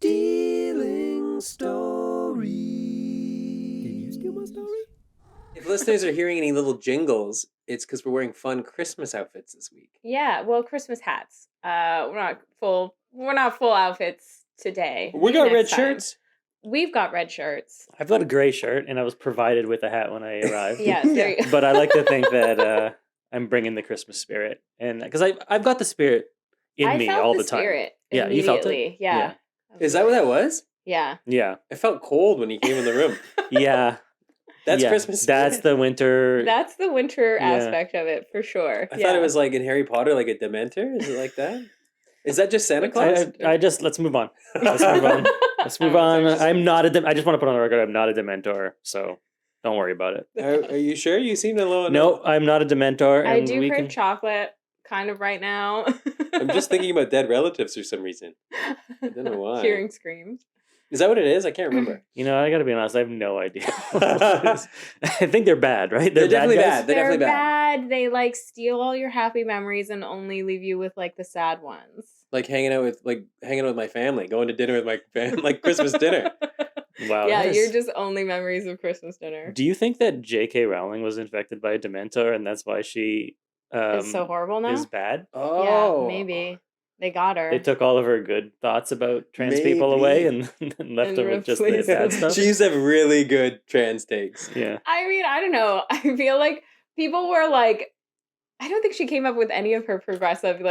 Stealing Story. Did you steal my story? If listeners are hearing any little jingles, it's because we're wearing fun Christmas outfits this week. Yeah, well, Christmas hats. We're not full outfits today. We got red time. shirts. We've got red shirts. I've got a gray shirt, and I was provided with a hat when I arrived. Yes, But I like to think that I'm bringing the Christmas spirit, and because I've got the spirit in me all the time. Spirit Yeah, you felt it. Yeah. Is that what that was? Yeah. Yeah. It felt cold when you came in the room. Yeah. That's yeah. Christmas That's spirit. the winter. That's the winter aspect of it for sure. I thought it was like in Harry Potter, like a Dementor. Is it like that? Is that just Santa Claus? Let's move on. Let's move on. Let's move on. I'm not I just want to put on the record, I'm not a Dementor, so don't worry about it. Are you sure? You seem to know. No, I'm not a Dementor. I do crave chocolate kind of right now. I'm just thinking about dead relatives for some reason. I don't know why. Hearing screams. Is that what it is? I can't remember. You know, I gotta be honest, I have no idea. I think they're bad, right? They're definitely guys? bad. They're definitely bad. They like steal all your happy memories and only leave you with like the sad ones. Like hanging out with my family, going to dinner with my family, like Christmas dinner. Wow. Yeah, you're just only memories of Christmas dinner. Do you think that J.K. Rowling was infected by a Dementor, and that's why she is so horrible now? Is bad? Oh, yeah, maybe they got her. They took all of her good thoughts about trans people away and left her with just the sad stuff. She used to have really good trans takes. Yeah. I mean, I don't know. I feel like people were like, I don't think she came up with any of her progressive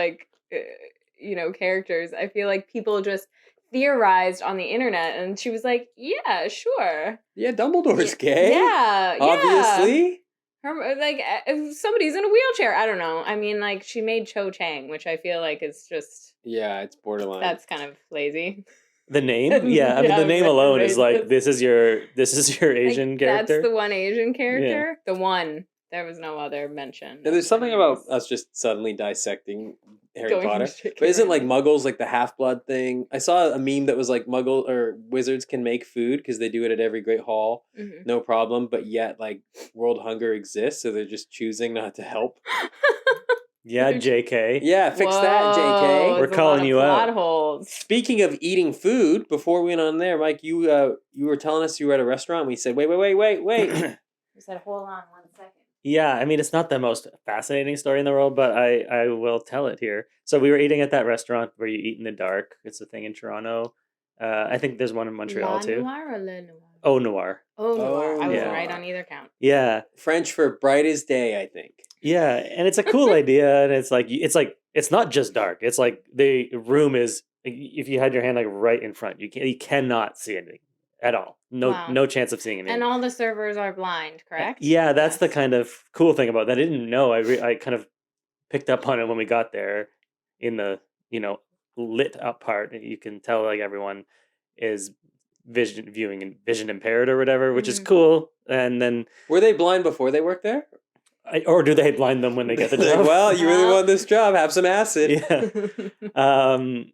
characters. I feel like people just theorized on the internet, and she was like, "Yeah, sure. Yeah, Dumbledore's gay. Yeah, obviously. Her, like, if somebody's in a wheelchair, I don't know. I mean, like, she made Cho Chang, which I feel like is just it's borderline. That's kind of lazy. The name, yeah. I mean, the name alone is like this is your Asian character. That's the one Asian character. Yeah. The one. There was no other mention. And there's something about us just suddenly dissecting Harry Potter. But isn't like Muggles like the Half-Blood thing? I saw a meme that was like Muggle or wizards can make food because they do it at every great hall, no problem. But yet, like world hunger exists, so they're just choosing not to help. Yeah, JK. Yeah, fix that, JK. We're calling you out. Holes. Speaking of eating food, before we went on there, Mike, you were telling us you were at a restaurant. We said, wait. You said, hold on 1 second. Yeah, I mean, it's not the most fascinating story in the world, but I will tell it here. So we were eating at that restaurant where you eat in the dark. It's a thing in Toronto. I think there's one in Montreal too. Noir or Le Noir? Oh, Noir. Oh, Noir. I was yeah. right on either count. Yeah. French for bright as day, I think. Yeah, and it's a cool idea, and it's not just dark. It's like the room is, if you had your hand like right in front, you cannot see anything at all. No chance of seeing anything. And all the servers are blind, correct? Yeah, that's the kind of cool thing about that. I didn't know. I kind of picked up on it when we got there in the, lit up part. You can tell like everyone is vision impaired or whatever, which is cool. And then were they blind before they worked there? Or do they blind them when they get the job? Like, well, you really want this job? Have some acid. Yeah.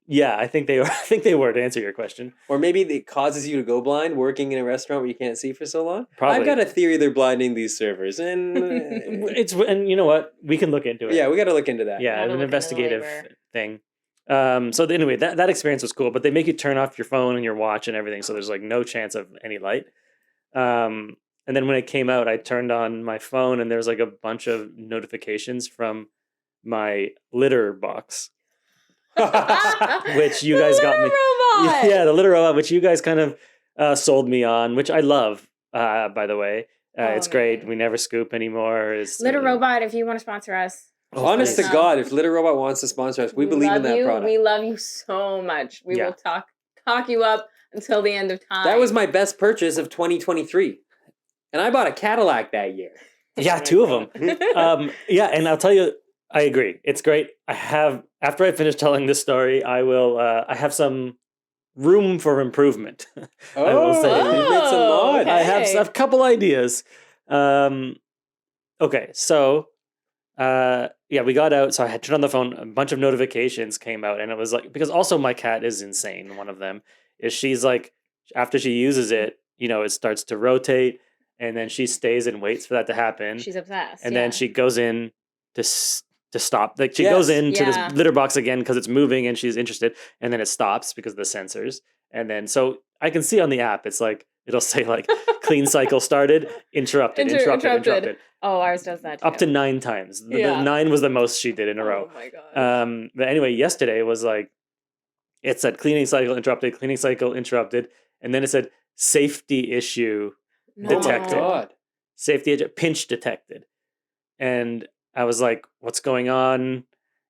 Yeah, I think they were. I think they were, to answer your question. Or maybe it causes you to go blind working in a restaurant where you can't see for so long. Probably. I've got a theory they're blinding these servers, and and you know what? We can look into it. Yeah, we got to look into that. Yeah, an investigative thing. So anyway, that experience was cool, but they make you turn off your phone and your watch and everything, so there's like no chance of any light. And then when it came out, I turned on my phone and there was like a bunch of notifications from my litter box, which you guys got me. Robot. Yeah, the litter robot, which you guys kind of sold me on, which I love. By the way, it's great. We never scoop anymore. Litter robot, if you want to sponsor us. Honest to God, if Litter Robot wants to sponsor us, we believe in that product. We love you so much. We will talk you up until the end of time. That was my best purchase of 2023. And I bought a Cadillac that year. Yeah, 2 of them. Yeah, and I'll tell you, I agree. It's great. After I finish telling this story, I will. I have some room for improvement. I will say. You made some mod. Okay. I have a couple ideas. Okay, so we got out. So I had turned on the phone. A bunch of notifications came out, and it was like, because also my cat is insane. One of them is she's like, after she uses it, it starts to rotate. And then she stays and waits for that to happen. She's obsessed. And then she goes in to stop. Like she goes into this litter box again because it's moving and she's interested. And then it stops because of the sensors. And then, so I can see on the app, it's like, it'll say like clean cycle started, interrupted. Oh, ours does that too. Up to 9 times. The 9 was the most she did in a row. Oh my gosh. But anyway, yesterday was like, it said cleaning cycle interrupted. And then it said safety issue detected. Oh my God. Pinch detected. And I was like, what's going on?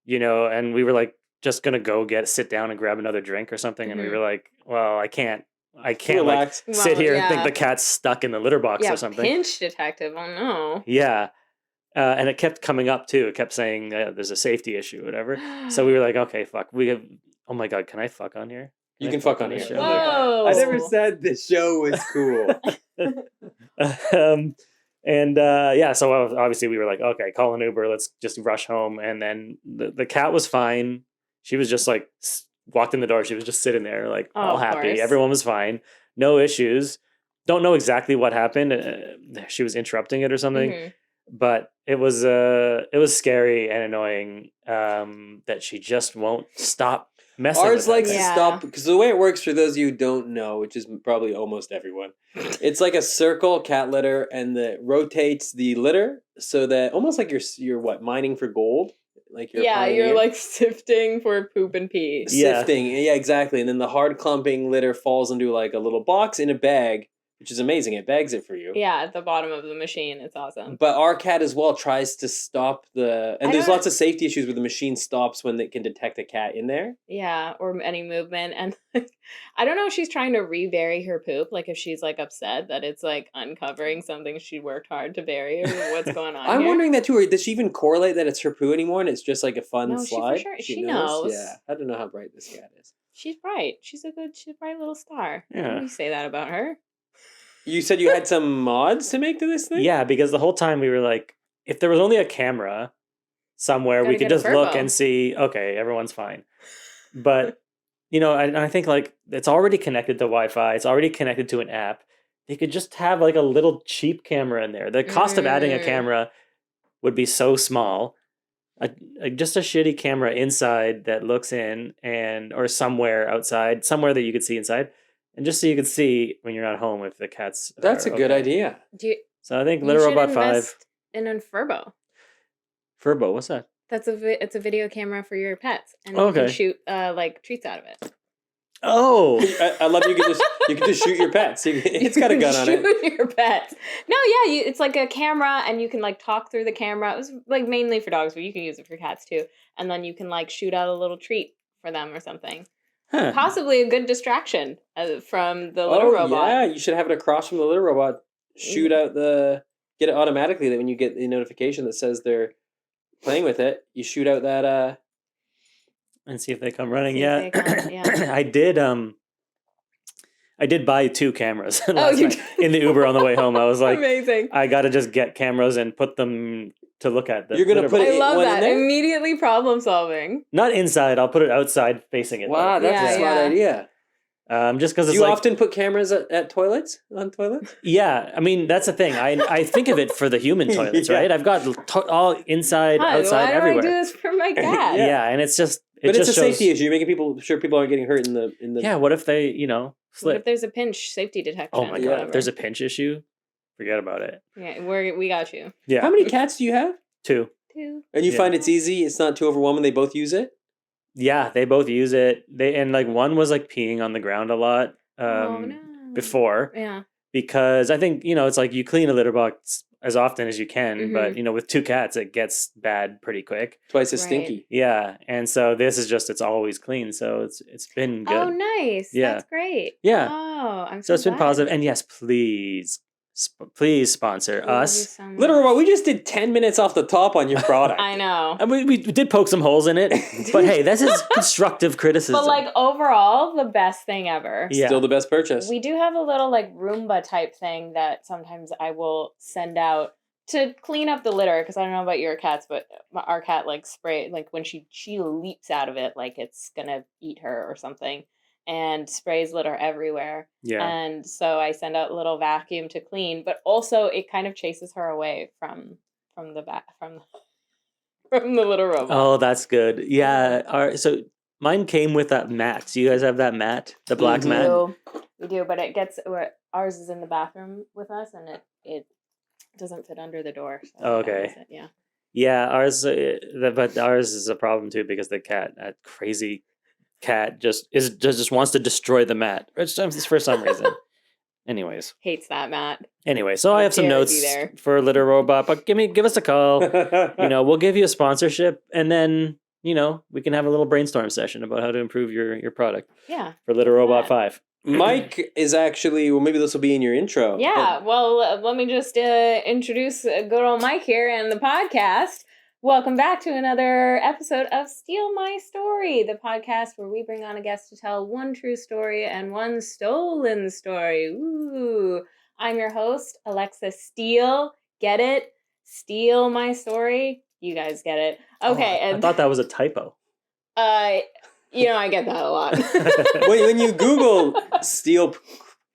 You know, and we were like, just going to sit down and grab another drink or something. And we were like, well, I can't Relax. like sit here and think the cat's stuck in the litter box or something. Pinch detective. Oh no. Yeah. And it kept coming up too. It kept saying there's a safety issue, whatever. So we were like, okay, fuck. Oh my God, can I fuck on here? You can fuck on here. Whoa. I never said the show was cool. So obviously we were like, okay, call an Uber. Let's just rush home. And then the cat was fine. She was just like, walked in the door. She was just sitting there like all happy. Course. Everyone was fine. No issues. Don't know exactly what happened. She was interrupting it or something. But it was scary and annoying that she just won't stop messing with Ours likes it. to stop, because the way it works, for those of you who don't know, which is probably almost everyone, it's like a circle cat litter, and that rotates the litter so that almost like you're what, mining for gold? Like you're like sifting for poop and pee. Sifting, yeah, exactly. And then the hard clumping litter falls into like a little box in a bag, which is amazing. It bags it for you. Yeah, at the bottom of the machine. It's awesome. But our cat as well tries to stop and there's lots of safety issues where the machine stops when it can detect a cat in there. Yeah, or any movement. And I don't know if she's trying to rebury her poop, like if she's like upset that it's like uncovering something she worked hard to bury, or what's going on. I'm wondering that too. Or does she even correlate that it's her poo anymore and it's just like a fun slide? She knows. Yeah, I don't know how bright this cat is. She's bright. She's a bright little star. Yeah. Why do you say that about her? You said you had some mods to make to this thing? Yeah, because the whole time we were like, if there was only a camera somewhere, we could just look and see, okay, everyone's fine. But, you know, I think like it's already connected to Wi-Fi. It's already connected to an app. They could just have like a little cheap camera in there. The cost of adding a camera would be so small. Just a shitty camera inside that looks in or somewhere outside, somewhere that you could see inside. And just so you can see when you're not home if the cats. That's a good idea. So I think Litter Robot 5. And in Furbo. Furbo, what's that? It's a video camera for your pets, and you can shoot like treats out of it. Oh, I love you can just shoot your pets. It's got a gun on it. Shoot your pets. No, yeah, it's like a camera, and you can like talk through the camera. It was like mainly for dogs, but you can use it for cats too. And then you can like shoot out a little treat for them or something. Huh. Possibly a good distraction from the litter robot. Yeah, you should have it across from the litter robot. Shoot out get it automatically that when you get the notification that says they're playing with it, you shoot out that and see if they come running. Yeah. I did buy 2 cameras last night in the Uber on the way home. I was like, amazing. I got to just get cameras and put them to look at. You're going to put it I love that. Immediately problem solving. Not inside. I'll put it outside facing it. Wow, that's a smart idea. Just because you often put cameras at toilets? On toilets? Yeah. I mean, that's the thing. I think of it for the human toilets, right? I've got all inside, outside, everywhere. Why do I do this for my cat? Yeah, and it's just... But it's a safety issue. You're making sure people aren't getting hurt in the... Yeah, what if they, slip? What if there's a pinch safety detection? Oh my God, if there's a pinch issue, forget about it. Yeah, we got you. Yeah. How many cats do you have? 2. And you find it's easy? It's not too overwhelming? They both use it? Yeah, they both use it. And like one was like peeing on the ground a lot before. Yeah. Because I think, it's like you clean a litter box as often as you can, but with 2 cats, it gets bad pretty quick. Twice as stinky. Yeah. And so this is just, it's always clean. So it's been good. Oh, nice. Yeah. That's great. Yeah. Oh, I'm so it's been positive. And yes, please sponsor us. So Litter Robot, we just did 10 minutes off the top on your product. I know. And we did poke some holes in it. But hey, this is constructive criticism. But like overall, the best thing ever. Yeah. Still the best purchase. We do have a little like Roomba type thing that sometimes I will send out to clean up the litter, because I don't know about your cats, but our cat like when she leaps out of it like it's gonna eat her or something. And sprays litter everywhere. Yeah. And so I send out a little vacuum to clean, but also it kind of chases her away from the litter robot. Oh, that's good. Yeah. So Mine came with that mat. Do you guys have that mat? The black mat? We do, but ours is in the bathroom with us, and it doesn't fit under the door. So okay. Yeah. Yeah, but ours is a problem too because that crazy cat just wants to destroy the mat for some reason. Anyways, hates that mat. Anyway, so I have some notes for Litter Robot, but give us a call. We'll give you a sponsorship, and then we can have a little brainstorm session about how to improve your product. Yeah. For Litter Robot 5. Mike is actually, well, maybe this will be in your intro. Yeah, well, let me just introduce good old Mike here and the podcast. Welcome back to another episode of Steele My Story, the podcast where we bring on a guest to tell one true story and one stolen story. Ooh, I'm your host, Alexa Steele. Get it? Steele My Story. You guys get it. Okay. I thought that was a typo. I get that a lot. When you Google Steele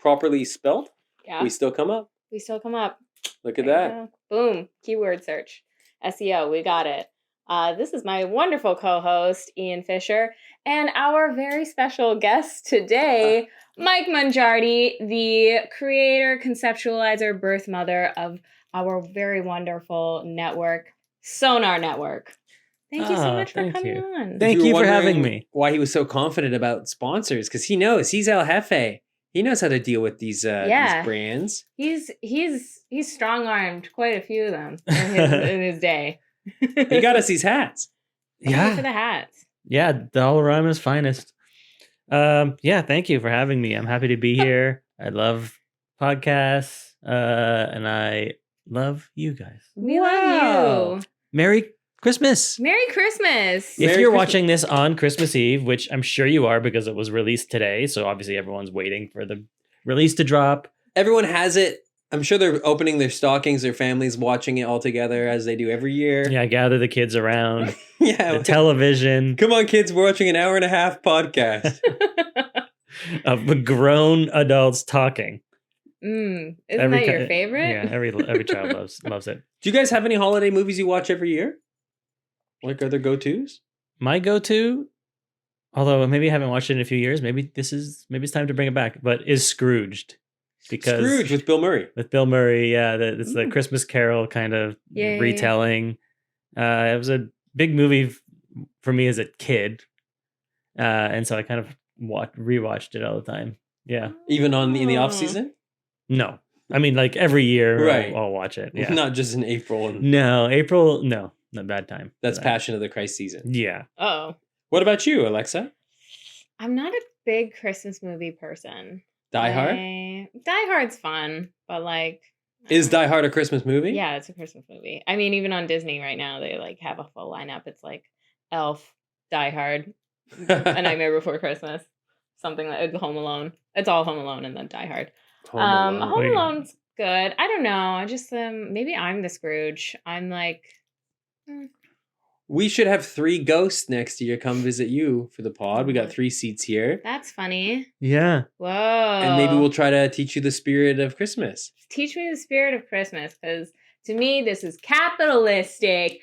properly spelled, yeah, we still come up. Look at that. Boom. Keyword search. SEO. We got it. This is my wonderful co-host, Ian Fisher, and our very special guest today, Mike Mongiardi, the creator, conceptualizer, birth mother of our very wonderful network, Sonar Network. Thank you so much for coming on. Thank you for having me. Why he was so confident about sponsors? Because he knows he's El Jefe. He knows how to deal with these brands. He's strong-armed quite a few of them in his day. He got us these hats. Thank you for the hats. Yeah, Dollarama's finest. Thank you for having me. I'm happy to be here. I love podcasts, and I love you guys. We love you. Merry Christmas. Merry Christmas. If you're watching this on Christmas Eve, which I'm sure you are because it was released today, so obviously everyone's waiting for the release to drop. Everyone has it. I'm sure they're opening their stockings, their families watching it all together as they do every year. Yeah, gather the kids around. Yeah. The television. Come on, kids, we're watching an 1.5 hour podcast. Of grown adults talking. Isn't that your favorite? Yeah, every child loves it. Do you guys have any holiday movies you watch every year? Like, are there go-tos? My go-to, although maybe I haven't watched it in a few years, maybe it's time to bring it back, but is Scrooged. Because Scrooge with Bill Murray. It's the Christmas Carol kind of retelling. It was a big movie for me as a kid, and so I kind of rewatched it all the time. Yeah, even in the off season. No, I mean like every year, right? I'll watch it. Yeah, not just in April. April. No, not bad time. That's Passion of the Christ season. Yeah. Oh. What about you, Alexa? I'm not a big Christmas movie person. Die Hard? Die Hard's fun, but is Die Hard a Christmas movie? Yeah, it's a Christmas movie. I mean, even on Disney right now, they have a full lineup. It's like Elf, Die Hard, A Nightmare Before Christmas, something like Home Alone. It's all Home Alone and then Die Hard. Home Alone's good. I don't know. I just maybe I'm the Scrooge. I'm like. We should have 3 ghosts next year come visit you for the pod. We got 3 seats here. That's funny. Yeah. Whoa. And maybe we'll try to teach you the spirit of Christmas. Teach me the spirit of Christmas, because to me, this is capitalistic.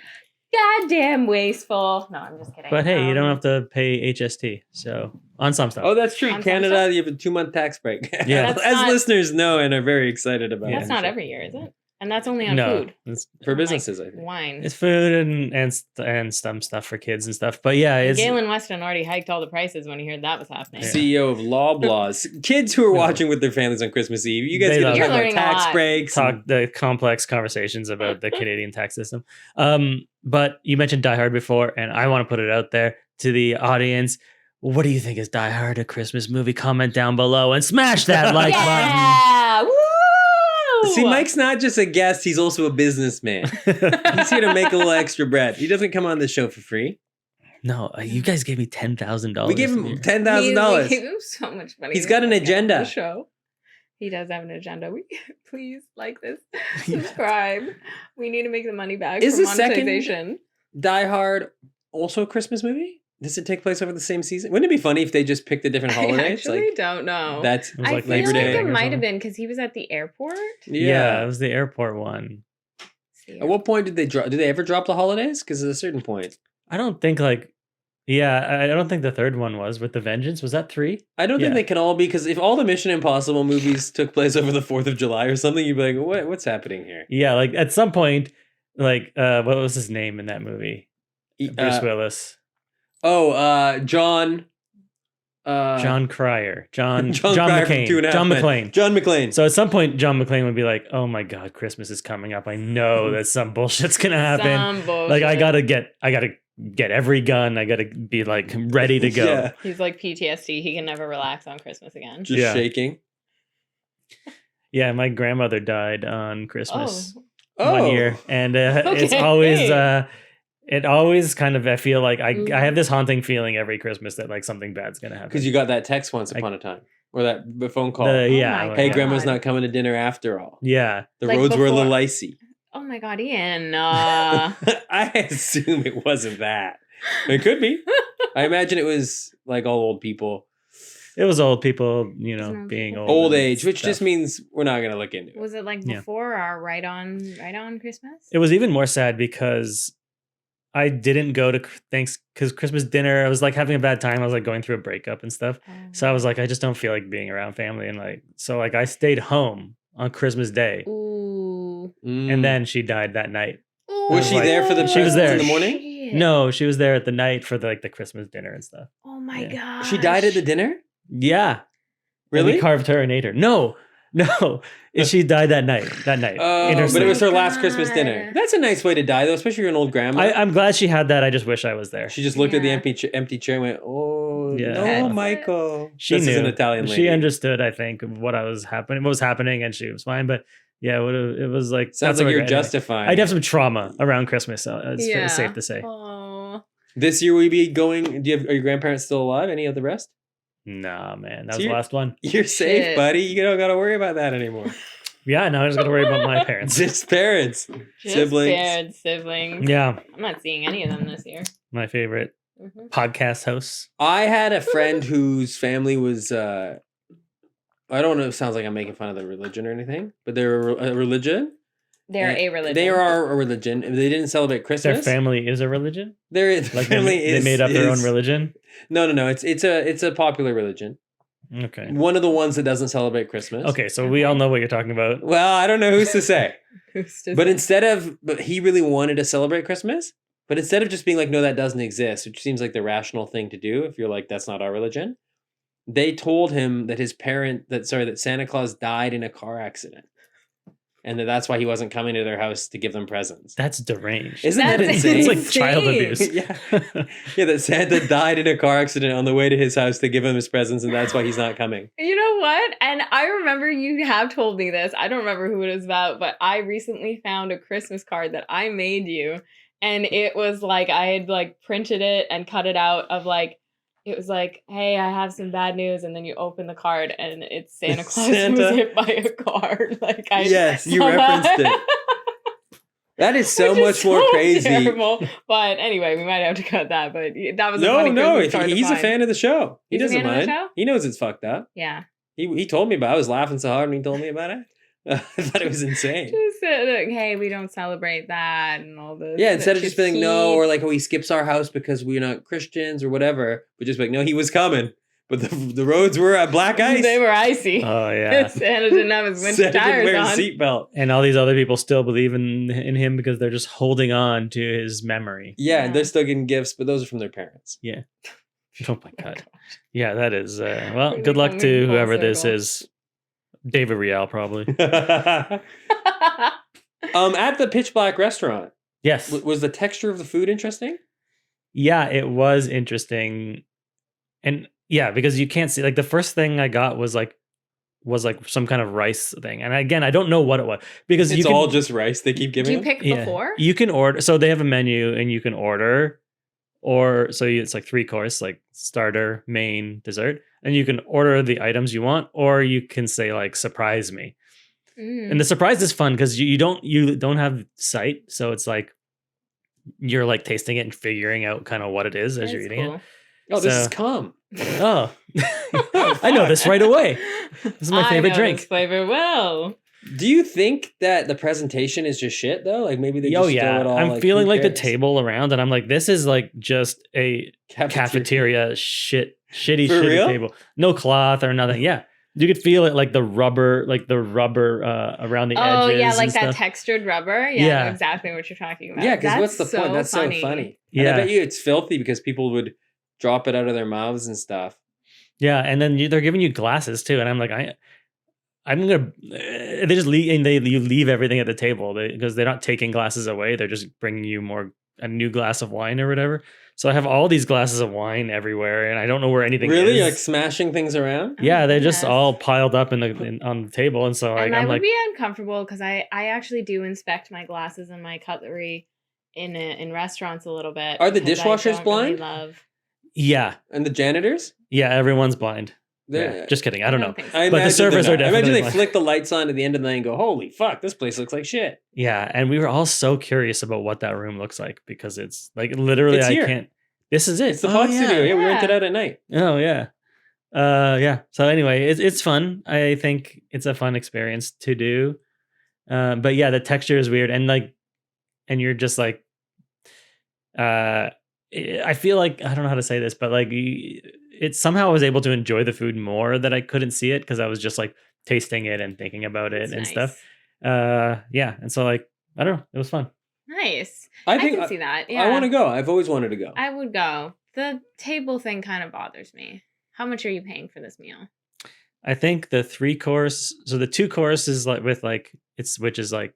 Goddamn wasteful. No, I'm just kidding. But hey, you don't have to pay HST. So on some stuff. Oh, that's true. In Canada, you have a 2-month tax break. Yeah. Listeners know and are very excited about it. That's not every year, is it? And that's only on food. It's for businesses, I think. Wine. It's food and some stuff for kids and stuff. But yeah, it's Galen Weston already hiked all the prices when he heard that was happening. CEO of Loblaws. Kids who are watching with their families on Christmas Eve, you guys get to talk about tax breaks. Talk the complex conversations about the Canadian tax system. But you mentioned Die Hard before, and I want to put it out there to the audience. What do you think is Die Hard a Christmas movie? Comment down below and smash that like button. Woo! See, Mike's not just a guest, he's also a businessman. He's here to make a little extra bread. He doesn't come on the show for free. No, you guys gave me $10,000. We gave him $10,000. We gave him so much money. He's got an agenda. The show. He does have an agenda. Please like this. Subscribe. We need to make the money back. Is for the monetization. second Die Hard also a Christmas movie? Does it take place over the same season? Wouldn't it be funny if they just picked a different holiday? I actually don't know. That's I feel Labor Day. like it might have been because he was at the airport. Yeah, it was the airport one. At what point did they drop? Did they ever drop the holidays? Because at a certain point, I don't think Yeah, I don't think the third one was with the Vengeance. Was that 3? I don't think they can all be, because if all the Mission Impossible movies took place over the 4th of July or something, you'd be like, what's happening here? Yeah, like at some point, like what was his name in that movie? Bruce Willis. John Cryer. John Cryer from 2.5 Men. John McClane. So at some point, John McClane would be like, "Oh my God, Christmas is coming up. I know that some bullshit's gonna happen. Like I gotta get every gun. I gotta be like ready to go." Yeah. He's like PTSD. He can never relax on Christmas again. Just shaking. Yeah, my grandmother died on Christmas 1 year, and it's always. It always kind of, I feel like I have this haunting feeling every Christmas that like something bad's going to happen. Because you got that text once upon a time. Or that phone call. Hey, Grandma's not coming to dinner after all. Yeah. The roads were a little icy. Oh my God, Ian. I assume it wasn't that. It could be. I imagine it was like all old people. It was old people, being old. Old age, which just means we're not going to look into it. Was it like before or right on Christmas? It was even more sad because I didn't go to because Christmas dinner, I was like having a bad time. I was like going through a breakup and stuff. So I was like, I just don't feel like being around family. And like, so like I stayed home on Christmas Day. Ooh. And then she died that night. Ooh. Was she there for the She was there in the morning? Shit. No, she was there at the night for the Christmas dinner and stuff. Oh my God. She died at the dinner? Yeah. Really? And we carved her an nader. No. She died that night. Oh, but it was her last Christmas dinner. That's a nice way to die, though, especially you're an old grandma. I'm glad she had that. I just wish I was there. She just looked at the empty chair and went, "Oh, no, Michael." She knew. An Italian lady. She understood, I think, what was happening, and she was fine. But yeah, it was like sounds like you're justifying. I'd have some trauma around Christmas, so it's safe to say. Aww. This year, will you be going? Are your grandparents still alive? Any of the rest? Nah, man, that was the last one. You're safe, buddy. You don't got to worry about that anymore. Yeah, now I just got to worry about my parents. Just parents. Siblings. Yeah. I'm not seeing any of them this year. My favorite podcast hosts. I had a friend whose family was, I don't know, it sounds like I'm making fun of their religion or anything, but they're a religion. They're a religion. They are a religion. They didn't celebrate Christmas. Their family is a religion? Their family they made up their own religion? No. It's a popular religion. Okay. One of the ones that doesn't celebrate Christmas. Okay, so we all know what you're talking about. Well, I don't know who's to say. But he really wanted to celebrate Christmas. But instead of just being like, no, that doesn't exist, which seems like the rational thing to do if you're like, that's not our religion. They told him that that Santa Claus died in a car accident. And that's why he wasn't coming to their house to give them presents. That's deranged. Isn't that insane? It's like child abuse. Yeah, that Santa died in a car accident on the way to his house to give him his presents, and that's why he's not coming. You know what? And I remember you have told me this. I don't remember who it was about, but I recently found a Christmas card that I made you. And it was like, I had like printed it and cut it out of like, it was like, hey, I have some bad news. And then you open the card and it's Santa Claus was hit by a car. Yes, you referenced it. That is so much more crazy. Terrible. But anyway, we might have to cut that. But that was he's a fan of the show. He doesn't mind. He knows it's fucked up. Yeah. He told me about it. I was laughing so hard when he told me about it. I thought it was insane. Just like, hey, we don't celebrate that and all this. Yeah, instead of just being no, or like, oh, he skips our house because we're not Christians or whatever, but just like, no, he was coming. But the roads were black ice. They were icy. Oh, yeah. Santa didn't have his winter tires wear on. A seatbelt. And all these other people still believe in him because they're just holding on to his memory. Yeah, and they're still getting gifts, but those are from their parents. Yeah. Oh, my God. Yeah, that is, good luck to whoever this is. David Rial, probably. At the Pitch Black restaurant. Yes. Was the texture of the food interesting? Yeah, it was interesting. And yeah, because you can't see, like the first thing I got was like some kind of rice thing. And again, I don't know what it was because it's all just rice they keep giving. Do you pick before? You can order. So they have a menu and you can order, it's like 3 course, like starter, main, dessert. And you can order the items you want, or you can say like, surprise me. And the surprise is fun because you don't have sight. So it's like, you're like tasting it and figuring out kind of what it is as you're eating it. Oh, this is cum. Oh, I know this right away. This is my favorite drink. This flavor well. Do you think that the presentation is just shit though? Like maybe they just throw it all. I'm feeling like the table around, and I'm like, this is like just a cafeteria shitty table. No cloth or nothing. Yeah. You could feel it, like the rubber around the edges. Oh yeah, like that stuff. Textured rubber. Yeah, I know exactly what you're talking about. Yeah, because what's the point? That's so funny. Yeah, and I bet you it's filthy because people would drop it out of their mouths and stuff. Yeah, and then they're giving you glasses too, and I'm like, I'm gonna. They just leave, and you leave everything at the table because they're not taking glasses away. They're just bringing you a new glass of wine or whatever. So I have all these glasses of wine everywhere, and I don't know where anything is. Really, like smashing things around? Yeah, they're just all piled up on the table, and so I would be uncomfortable because I actually do inspect my glasses and my cutlery in restaurants a little bit. Are the dishwashers blind? Really yeah, and the janitors? Yeah, everyone's blind. Yeah, just kidding. I don't know. But the servers are definitely. I imagine they flick the lights on at the end of the night and go, "Holy fuck, this place looks like shit." Yeah, and we were all so curious about what that room looks like because it's like literally This is it. It's the Fox studio. Yeah, we rented out at night. Oh yeah, yeah. So anyway, it's fun. I think it's a fun experience to do. But yeah, the texture is weird, and you're just like, I feel like I don't know how to say this, but like it somehow I was able to enjoy the food more that I couldn't see it because I was just like tasting it and thinking about it and stuff. Yeah, and so like I don't know, it was fun. Nice. I can see that. Yeah, I want to go. I've always wanted to go. I would go. The table thing kind of bothers me. How much are you paying for this meal? I think the 3-course. So the 2-course is like with like which is like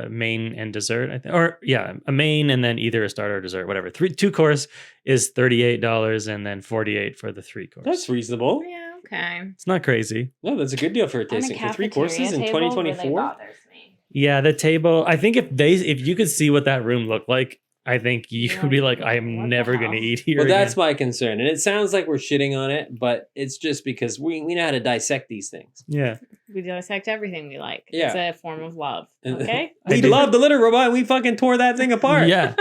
main and dessert. I think, or yeah, a main and then either a starter or dessert, whatever. 2-course is $38 and then $48 for the 3-course. That's reasonable. Yeah. Okay. It's not crazy. No, that's a good deal for a tasting. For 3 courses in 2024. Really yeah, the table. I think if you could see what that room looked like, I think you would be like, I am never going to eat here. Well, that's my concern. And it sounds like we're shitting on it, but it's just because we know how to dissect these things. Yeah. We dissect everything we like. Yeah. It's a form of love. Okay? We love the litter robot and we fucking tore that thing apart. Yeah.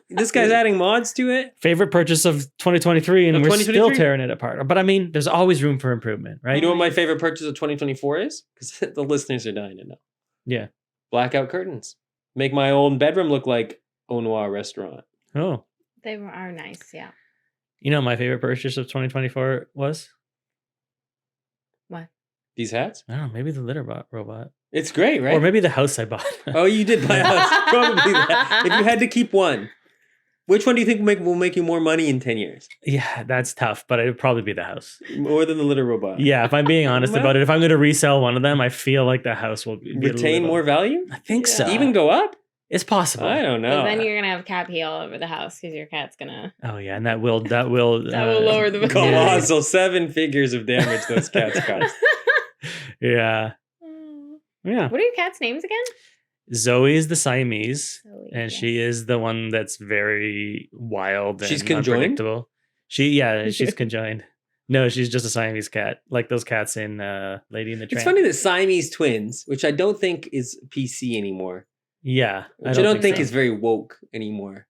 This guy's adding mods to it. Favorite purchase of 2023 and we're still tearing it apart. But I mean, there's always room for improvement, right? You know what my favorite purchase of 2024 is? Because the listeners are dying to know. Yeah. Blackout curtains. Make my own bedroom look like Au Noir restaurant. Oh. They are nice, yeah. You know my favorite purchase of 2024 was? What? These hats? I don't know, maybe the litter robot. It's great, right? Or maybe the house I bought. Oh, you did buy a house. Probably that. If you had to keep one, which one do you think will make you more money in 10 years? Yeah, that's tough, but it would probably be the house. More than the litter robot. Yeah, if I'm being honest about it, if I'm going to resell one of them, I feel like the house will retain more value? I think so. Even go up? It's possible. I don't know. But then you're gonna have cat pee all over the house because your cat's gonna. Oh yeah, and that will that will lower the colossal 7 figures of damage those cats caused. Yeah. Yeah. What are your cats' names again? Zoe is the Siamese, and she is the one that's very wild and unpredictable. She's conjoined. No, she's just a Siamese cat, like those cats in Lady and the Tramp. It's funny that Siamese twins, which I don't think is PC anymore. Yeah. Which I don't think is very woke anymore.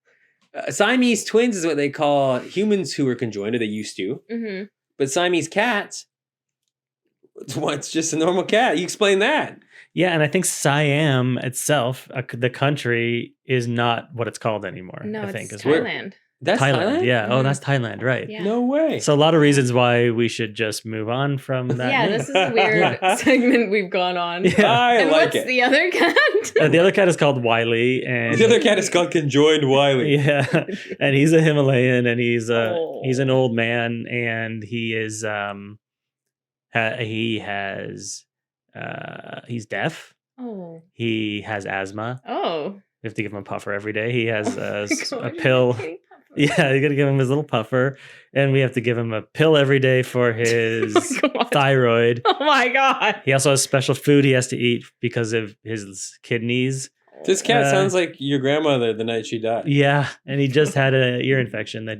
Siamese twins is what they call humans who are conjoined, or they used to. Mm-hmm. But Siamese cats, it's just a normal cat. You explain that. Yeah, and I think Siam itself, the country, is not what it's called anymore. No, I think it's Thailand. That's Thailand? Yeah. Mm-hmm. Oh, that's Thailand, right. Yeah. No way. So a lot of reasons why we should just move on from that. Yeah, this is a weird segment we've gone on. Yeah. I like what's it. The other cat? The other cat is called Wiley. And the other cat is called Conjoined Wiley. Yeah. And he's a Himalayan, and he's an old man, and he is he's deaf. Oh. He has asthma. Oh. We have to give him a puffer every day. He has a pill. Yeah, you got to give him his little puffer, and we have to give him a pill every day for his thyroid. Oh my god! He also has special food he has to eat because of his kidneys. This cat sounds like your grandmother the night she died. Yeah, and he just had an ear infection that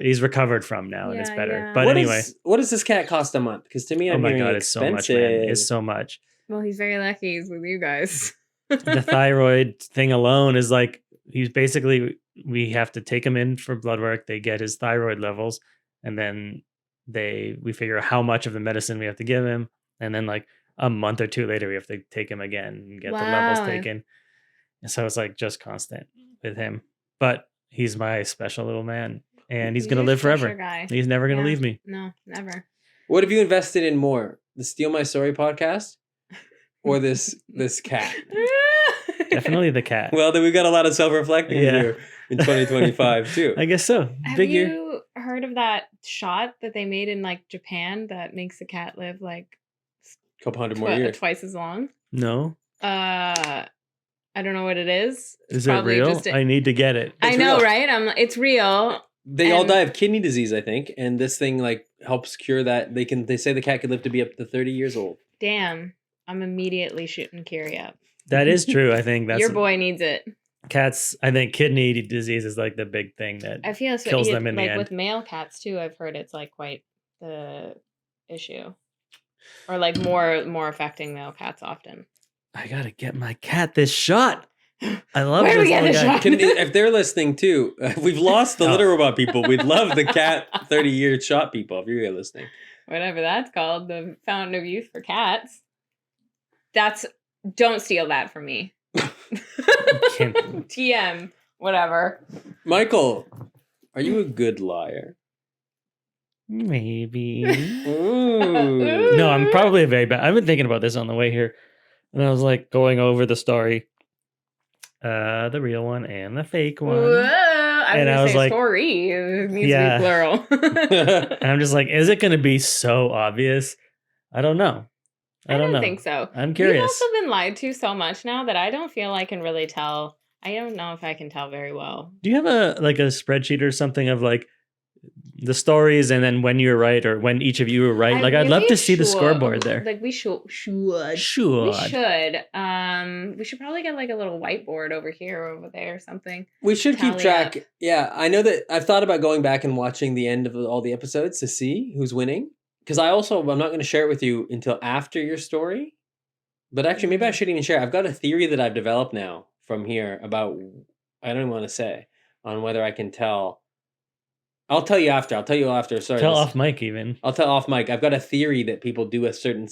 he's recovered from now, and it's better. Yeah. But what does this cat cost a month? Because to me, I'm hearing it's so much, man. It's so much. Well, he's very lucky he's with you guys. The thyroid thing alone is like. He's basically, we have to take him in for blood work. They get his thyroid levels, and then we figure out how much of the medicine we have to give him. And then like a month or two later we have to take him again and get the levels taken. And so it's like just constant with him. But he's my special little man, and he's going to live forever. Guy. He's never going to leave me. No, never. What have you invested in more? The Steele My Story podcast or this cat? Definitely the cat. Well, then we've got a lot of self-reflecting here in 2025 too. I guess so. Have you heard of that shot that they made in like Japan that makes the cat live like a couple hundred more years, twice as long? No. I don't know what it is. Is it real? I need to get it. I know, right? It's real. They all die of kidney disease, I think, and this thing like helps cure that. They say the cat could live to be up to 30 years old. Damn, I'm immediately shooting Kiri up. That is true. I think that's your boy needs it. Cats, I think kidney disease is like the big thing that I feel kills them in the end. With male cats too, I've heard it's like quite the issue, or like more affecting male cats often. I gotta get my cat this shot. I love Where this little guy. If they're listening too, we've lost the litter robot people. We'd love the cat 30-year shot people if you're listening. Whatever that's called, the fountain of youth for cats. Don't steal that from me. TM, whatever. Michael, are you a good liar? Maybe. No, I'm probably a very bad. I've been thinking about this on the way here. And I was like going over the story, the real one and the fake one. Whoa, I was like, story. It needs to be plural. And I'm just like, is it going to be so obvious? I don't know. I don't think so. I'm curious. We've also been lied to so much now that I don't feel I can really tell. I don't know if I can tell very well. Do you have a spreadsheet or something of like the stories and then when you're right or when each of you were right? Like, I'd love to see the scoreboard there. Like, we should. We should. We should probably get like a little whiteboard over here or over there or something. We should keep track. Up. Yeah, I know that I've thought about going back and watching the end of all the episodes to see who's winning. Because I'm not going to share it with you until after your story. But actually, maybe I shouldn't even share. I've got a theory that I've developed now from here about, I don't even want to say, on whether I can tell. I'll tell you after. Sorry. Tell off mic even. I'll tell off mic. I've got a theory that people do a certain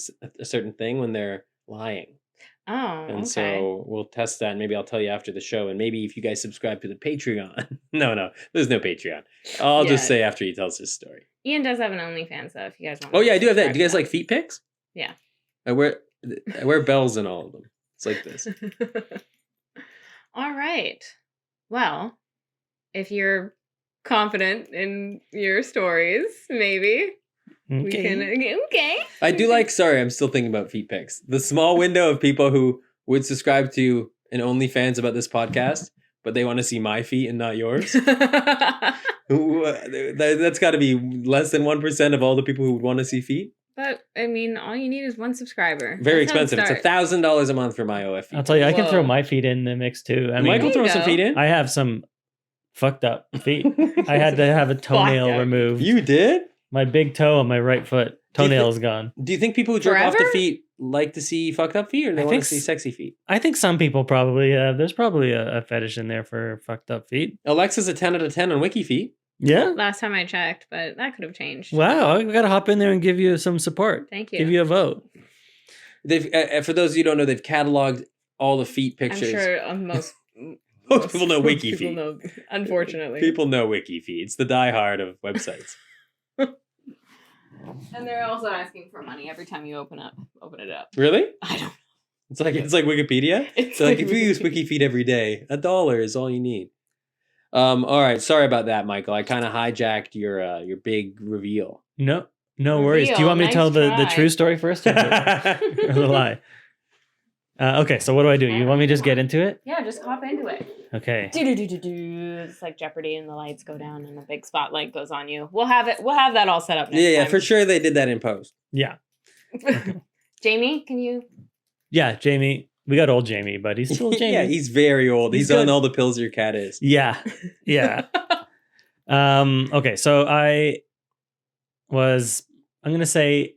thing when they're lying. Oh, and so we'll test that. And maybe I'll tell you after the show. And maybe if you guys subscribe to the Patreon. No, there's no Patreon. I'll just say after he tells his story. Ian does have an OnlyFans, so if you guys want. Oh yeah, I do have that. Do you guys like feet pics? Yeah. I wear bells in all of them. It's like this. All right. Well, if you're confident in your stories, maybe we can. Okay. I do like. Sorry, I'm still thinking about feet pics. The small window of people who would subscribe to an OnlyFans about this podcast, but they want to see my feet and not yours. That's got to be less than 1% of all the people who would want to see feet. But I mean, all you need is one subscriber. Very expensive. It's $1,000 a month for my OF feet. I'll tell you, I can throw my feet in the mix too. I mean, Michael throw some feet in. I have some fucked up feet. I had to have a toenail removed. You did? My big toe on my right foot. Toenail is gone. Do you think people who jerk off to feet like to see fucked up feet, or they want to see sexy feet? I think some people probably there's probably a fetish in there for fucked up feet. Alexa's a 10 out of 10 on Wiki Feet. Yeah. Last time I checked, but that could have changed. Wow, I got to hop in there and give you some support. Thank you. Give you a vote. They've for those of you who don't know, they've cataloged all the feet pictures. I'm sure most people know Wiki Feet. Know, unfortunately. People know Wiki Feet. It's the diehard of websites. And they're also asking for money every time you open it up. Really? I don't know. It's like Wikipedia. It's like if you use Wiki Feet every day, $1 is all you need. All right. Sorry about that, Michael. I kind of hijacked your big reveal. No worries. Do you want me to tell the true story first or the lie? Okay, so what do I do? You want me to just get into it? Yeah, just hop into it. Okay. It's like Jeopardy, and the lights go down, and the big spotlight goes on you. We'll have that all set up next time. Yeah, for sure they did that in post. Yeah. Okay. Jamie, can you? Yeah, Jamie. We got old Jamie, but he's still Jamie. Yeah, he's very old. He's on all the pills your cat is. Yeah. Okay, so I'm gonna say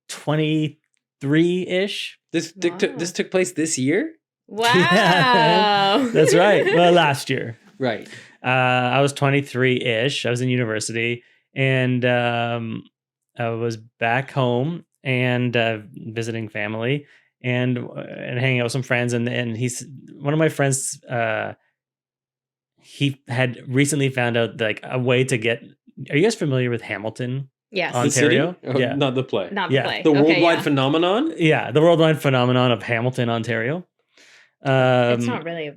23-ish. This took place this year? Wow. Yeah, that's right. Well, last year. Right. I was 23-ish. I was in university, and I was back home, and visiting family and hanging out with some friends. And he's one of my friends. He had recently found out like a way to get. Are you guys familiar with Hamilton? Yes. Ontario? The city? Not the play. Not the play. The worldwide phenomenon? Yeah, the worldwide phenomenon of Hamilton, Ontario. It's not really...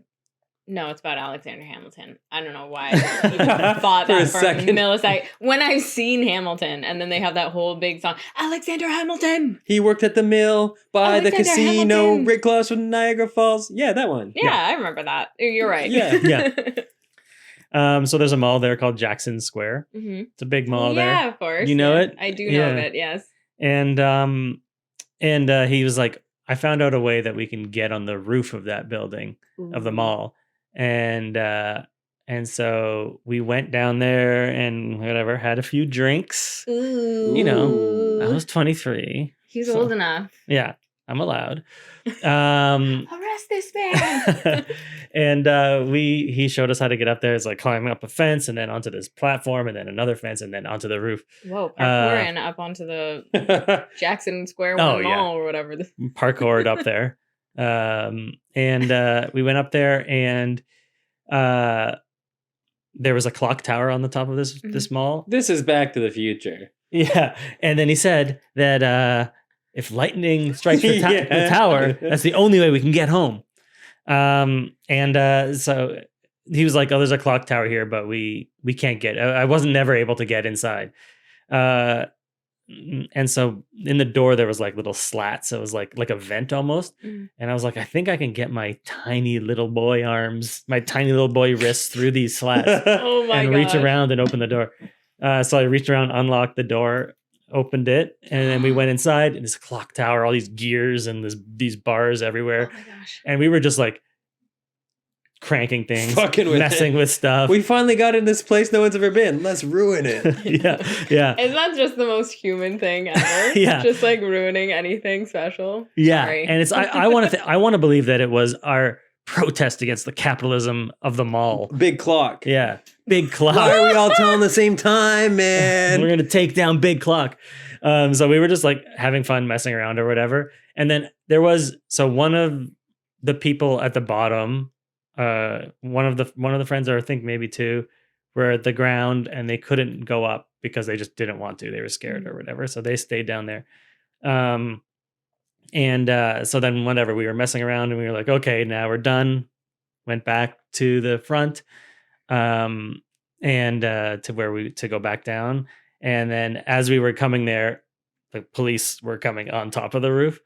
No, it's about Alexander Hamilton. I don't know why I even thought that for a millisecond. When I've seen Hamilton, and then they have that whole big song, Alexander Hamilton! He worked at the mill, by Alexander the casino, Hamilton. right close from Niagara Falls. Yeah, that one. Yeah, I remember that. You're right. Yeah. So there's a mall there called Jackson Square. Mm-hmm. It's a big mall there. Yeah, of course. You know it? I do know of it, yes. And he was like, I found out a way that we can get on the roof of that building, of the mall. And so we went down there and whatever, had a few drinks. Ooh. You know, I was 23. He's old enough. Yeah, I'm allowed. Arrest this man. And he showed us how to get up there. It's like climbing up a fence and then onto this platform and then another fence and then onto the roof. Whoa, parkouring up onto the Jackson Square Mall or whatever. Parkoured up there. And we went up there and there was a clock tower on the top of this mall. This is Back to the Future. Yeah. And then he said that if lightning strikes the tower, that's the only way we can get home. So he was like, oh, there's a clock tower here, but we can't get, I wasn't never able to get inside. And so in the door, there was like little slats. It was like a vent almost. Mm. And I was like, I think I can get my tiny little boy arms, my tiny little boy wrists through these slats and reach around and open the door. So I reached around, unlocked the door, opened it, and then we went inside and this clock tower, all these gears and these bars everywhere. Oh my gosh. And we were just like cranking things, messing with stuff. We finally got in this place no one's ever been. Let's ruin it. Yeah. Isn't that just the most human thing ever? Yeah. Just like ruining anything special. Yeah. Sorry. And it's I want to believe that it was our protest against the capitalism of the mall. Big clock. Yeah. Big clock. Why are we all telling the same time, man? We're gonna take down Big Clock. So we were just like having fun messing around or whatever. And then there was one of the people at the bottom, one of the friends, or I think maybe two, were at the ground and they couldn't go up because they just didn't want to. They were scared or whatever. So they stayed down there. So then whenever we were messing around and we were like, okay, now we're done. Went back to the front, to go back down. And then as we were coming there, the police were coming on top of the roof.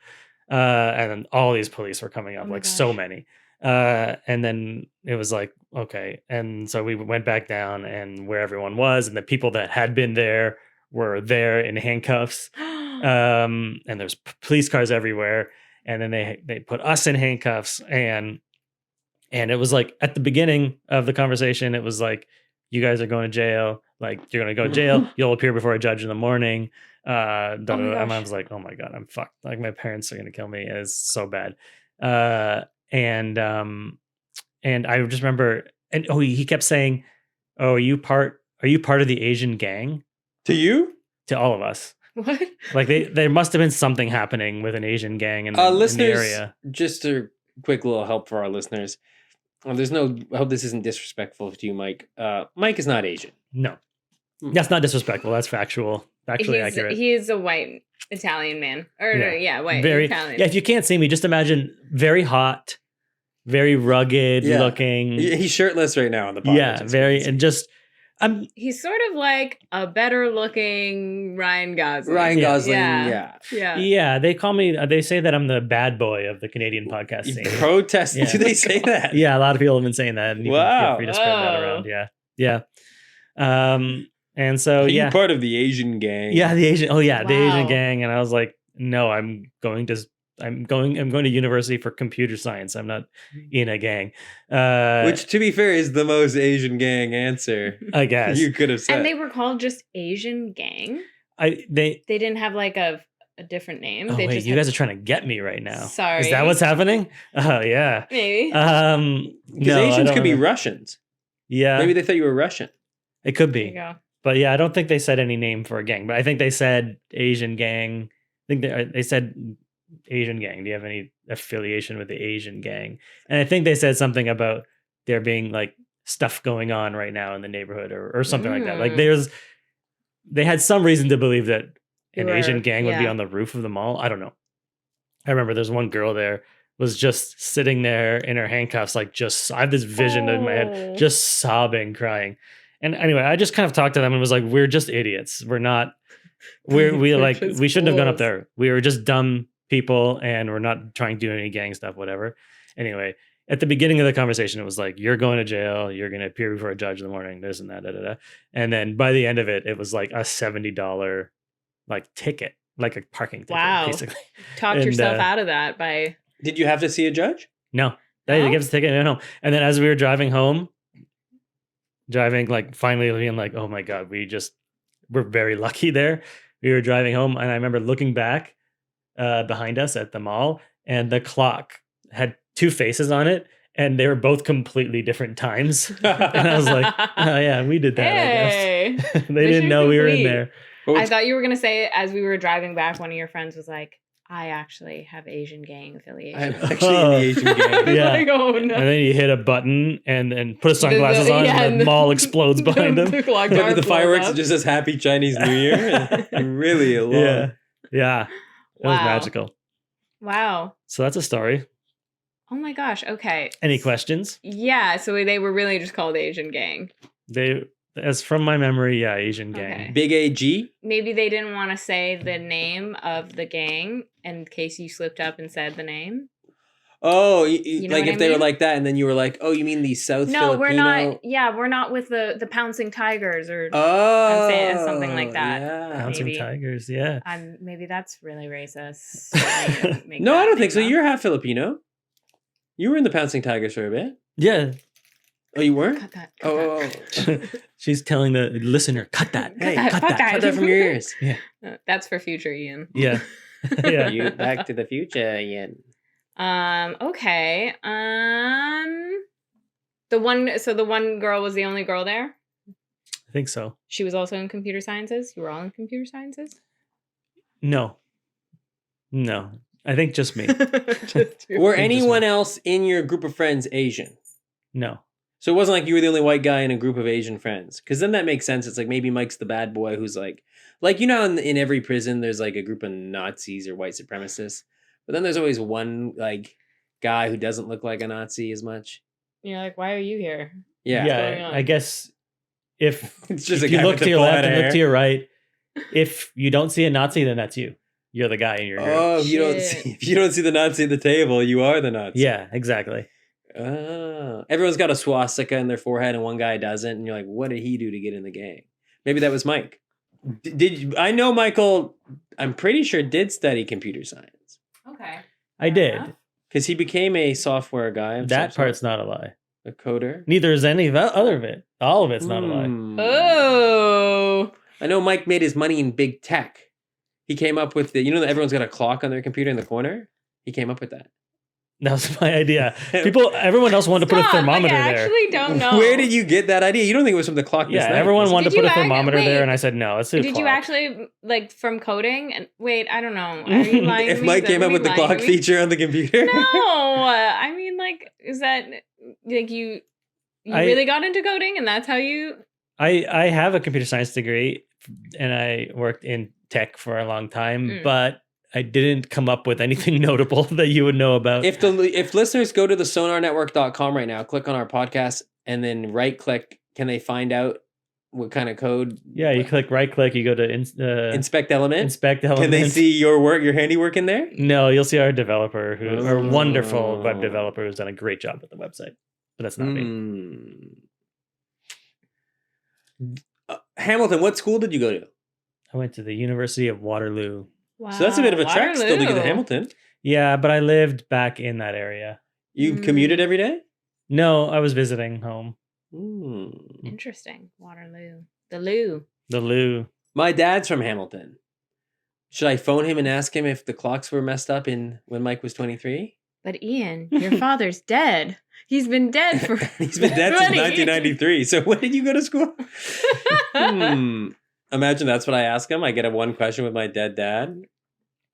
And then all these police were coming up, so many. And then it was like, okay. And so we went back down and where everyone was, and the people that had been there were there in handcuffs. And there's police cars everywhere. And then they put us in handcuffs, and it was like at the beginning of the conversation, it was like, you guys are going to jail. Like, you're going to go to jail. You'll appear before a judge in the morning. And I was like, oh my God, I'm fucked. Like, my parents are going to kill me. It's so bad. And I just remember, and he kept saying, "Oh, are you part of the Asian gang?" To you? To all of us. What? Like there must have been something happening with an Asian gang in the area. Just a quick little help for our listeners. I hope this isn't disrespectful to you, Mike. Mike is not Asian. No, that's not disrespectful. That's factually accurate. He's a white Italian man, white Italian. Yeah, if you can't see me, just imagine very hot, very rugged looking. He's shirtless right now on the podcast. Yeah, very, and just he's sort of like a better looking Ryan Gosling. Yeah. They say that I'm the bad boy of the Canadian podcast scene. Protest. Yeah. Do they say that? Yeah, a lot of people have been saying that. And you can feel free to spread that around. Yeah. And so, Are you part of the Asian gang? Yeah, the Asian gang. And I was like, no, I'm going to university for computer science. I'm not in a gang. Which, to be fair, is the most Asian gang answer, I guess. You could have said. And they were called just Asian Gang? They didn't have like a different name. Oh, wait, you guys are trying to get me right now. Sorry. Is that what's happening? Oh, yeah. Maybe. Because Asians could be Russians. Yeah. Maybe they thought you were Russian. It could be. There you go. But yeah, I don't think they said any name for a gang. But I think they said Asian gang think they said Asian gang. Do you have any affiliation with the Asian gang? And I think they said something about there being like stuff going on right now in the neighborhood or something like that. Like they had some reason to believe that an Asian gang would be on the roof of the mall. I don't know. I remember there's one girl there was just sitting there in her handcuffs, like I have this vision in my head, just sobbing, crying. And anyway, I just kind of talked to them and was like, we're just idiots. We shouldn't have gone up there. We were just dumb people and we're not trying to do any gang stuff, whatever. Anyway, at the beginning of the conversation, it was like, you're going to jail. You're going to appear before a judge in the morning, this and that, da, da, da. And then by the end of it, it was like a $70 like ticket, like a parking ticket, basically. Talked yourself out of that by... Did you have to see a judge? No. They gave us a ticket and went home. And then as we were driving home, like finally being like, oh my God, we're very lucky there. We were driving home and I remember looking back behind us at the mall and the clock had two faces on it and they were both completely different times. And I was like, oh yeah, we did that, I guess. They didn't know we were in there. I thought you were going to say, as we were driving back, one of your friends was like, I actually have Asian gang affiliation. I'm actually in the Asian gang. Yeah. Like, oh, no. And then you hit a button and then put sunglasses on and the mall explodes behind him. The fireworks just says Happy Chinese New Year. And really alone. Yeah. It was magical. Wow. So that's a story. Oh my gosh. Okay. Any questions? Yeah. So they were really just called Asian gang. As from my memory, Asian gang. Okay. Big AG? Maybe they didn't want to say the name of the gang in case you slipped up and said the name. Oh, you know like if they were like that and then you were like, oh, you mean the South Filipino? No, we're not. Yeah, we're not with the Pouncing Tigers or something like that. Yeah. Pouncing Tigers, yeah. Maybe that's really racist. No, I don't think so. You're half Filipino. You were in the Pouncing Tigers for a bit. Yeah. Oh, you were? Cut that. She's telling the listener, cut that. Hey, cut that. Cut that from your ears. Yeah. That's for future Ian. Yeah. Yeah. You Back to the Future, Ian. Okay. The one girl was the only girl there? I think so. She was also in computer sciences? You were all in computer sciences? No. I think just me. Were anyone else in your group of friends Asian? No. So it wasn't like you were the only white guy in a group of Asian friends. Because then that makes sense. It's like maybe Mike's the bad boy who's like you know, in every prison, there's like a group of Nazis or white supremacists. But then there's always one like guy who doesn't look like a Nazi as much. You're like, why are you here? Yeah. Yeah, I guess if it's just if you look to your left and look to your right, if you don't see a Nazi, then that's you. You're the guy in your group. Oh, if you don't see the Nazi at the table, you are the Nazi. Yeah, exactly. Everyone's got a swastika in their forehead and one guy doesn't, and you're like, what did he do to get in the gang? Maybe that was Mike. I know Michael, I'm pretty sure did study computer science. Okay. I did. Because he became a software guy. That part's not a lie. A coder. Neither is any other of it. All of it's not a lie. Oh. I know Mike made his money in big tech. He came up with that everyone's got a clock on their computer in the corner? He came up with that. That was my idea. Everyone else wanted to put a thermometer there. I actually don't know. Where did you get that idea? You don't think it was from the clock? Yeah, everyone wanted to put a thermometer there, and I said no. It's a clock. Did you actually from coding? And wait, I don't know. Are you lying? If Mike came up with the clock feature on the computer? No, I mean, is that you really got into coding, and that's how you? I have a computer science degree, and I worked in tech for a long time, but I didn't come up with anything notable that you would know about. If listeners go to the sonarnetwork.com right now, click on our podcast, and then right click, can they find out what kind of code? Yeah, you right click, you go to inspect element. Inspect element. Can they see your work, your handiwork in there? No, you'll see our developer, our wonderful web developer who's done a great job with the website. But that's not me. Hamilton, what school did you go to? I went to the University of Waterloo. Wow, so that's a bit of a trek still to get to Hamilton. Yeah, but I lived back in that area. You commuted every day? No, I was visiting home. Interesting. Waterloo. The Lou. My dad's from Hamilton. Should I phone him and ask him if the clocks were messed up when Mike was 23? But Ian, your father's dead. He's been dead for He's been dead since 1993. So when did you go to school? Imagine that's what I ask him. I get one question with my dead dad.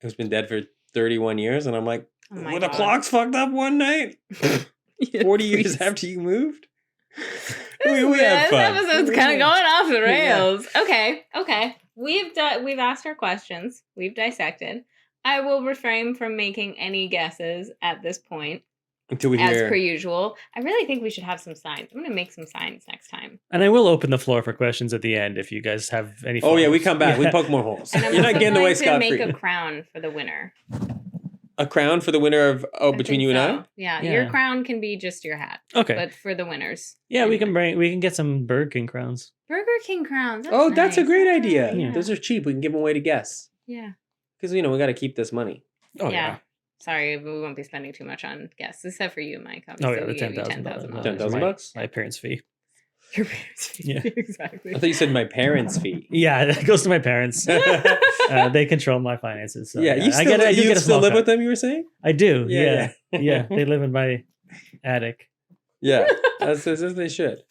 who's been dead for 31 years, and I'm like, the clock's fucked up one night. 40 years after you moved. We have fun. This episode's kind of going off the rails. Yeah. Okay. We've asked our questions. We've dissected. I will refrain from making any guesses at this point. Until we as hear... per usual. I really think we should have some signs. I'm going to make some signs next time. And I will open the floor for questions at the end if you guys have any. Oh, yeah, we come back. Yeah. We poke more holes. You're not getting away scot-free. Make a crown for the winner. A crown for the winner of between you and I? Yeah, your crown can be just your hat. Okay. But for the winners. Yeah, anyway. we can get some Burger King crowns. Burger King crowns. That's a great idea. Yeah. Those are cheap. We can give them away to guests. Yeah. Because, we got to keep this money. Oh, yeah. Sorry, we won't be spending too much on guests, except for you, Mike. Obviously, the $10,000. $10,000? My parents' fee. Your parents' fee. Yeah, exactly. I thought you said my parents' fee. Yeah, it goes to my parents. They control my finances. So, you still live with them, you were saying? I do. Yeah. Yeah, they live in my attic. Yeah, as they should.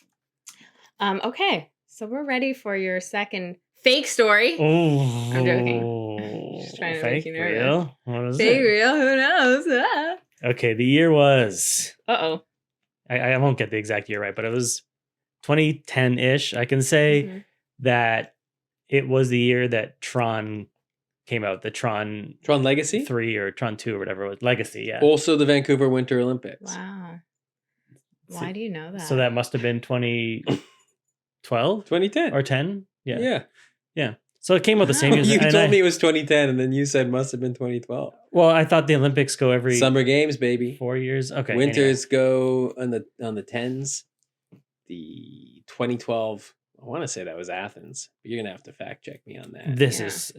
Okay, so we're ready for your second fake story. Oh, I'm joking. Just trying to make you nervous. Real? What is fake it? Real? Who knows? Okay, the year was... Uh-oh. I won't get the exact year right, but it was 2010-ish. I can say that it was the year that Tron came out. The Tron Legacy? 3 or Tron 2 or whatever it was. Legacy, yeah. Also the Vancouver Winter Olympics. Wow. Why do you know that? So that must have been 2012? 2010. Or 10? Yeah. Yeah. So it came out the same year. You told me it was 2010, and then you said must have been 2012. Well, I thought the Olympics go every... Summer Games, baby. 4 years? Okay. Winters go on the 10s. The 2012, I want to say that was Athens, but you're going to have to fact check me on that. This is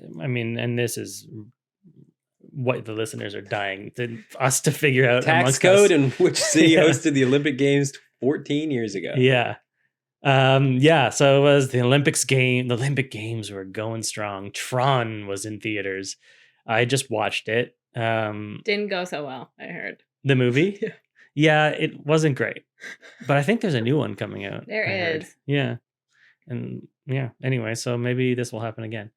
what the listeners are dying to us to figure out. Tax code and which city hosted the Olympic Games 14 years ago. Yeah. So it was the Olympic Games were going strong. Tron was in theaters. I just watched it. Didn't go so well, I heard. The movie? Yeah, it wasn't great. But I think there's a new one coming out. There is. Yeah. And anyway, so maybe this will happen again.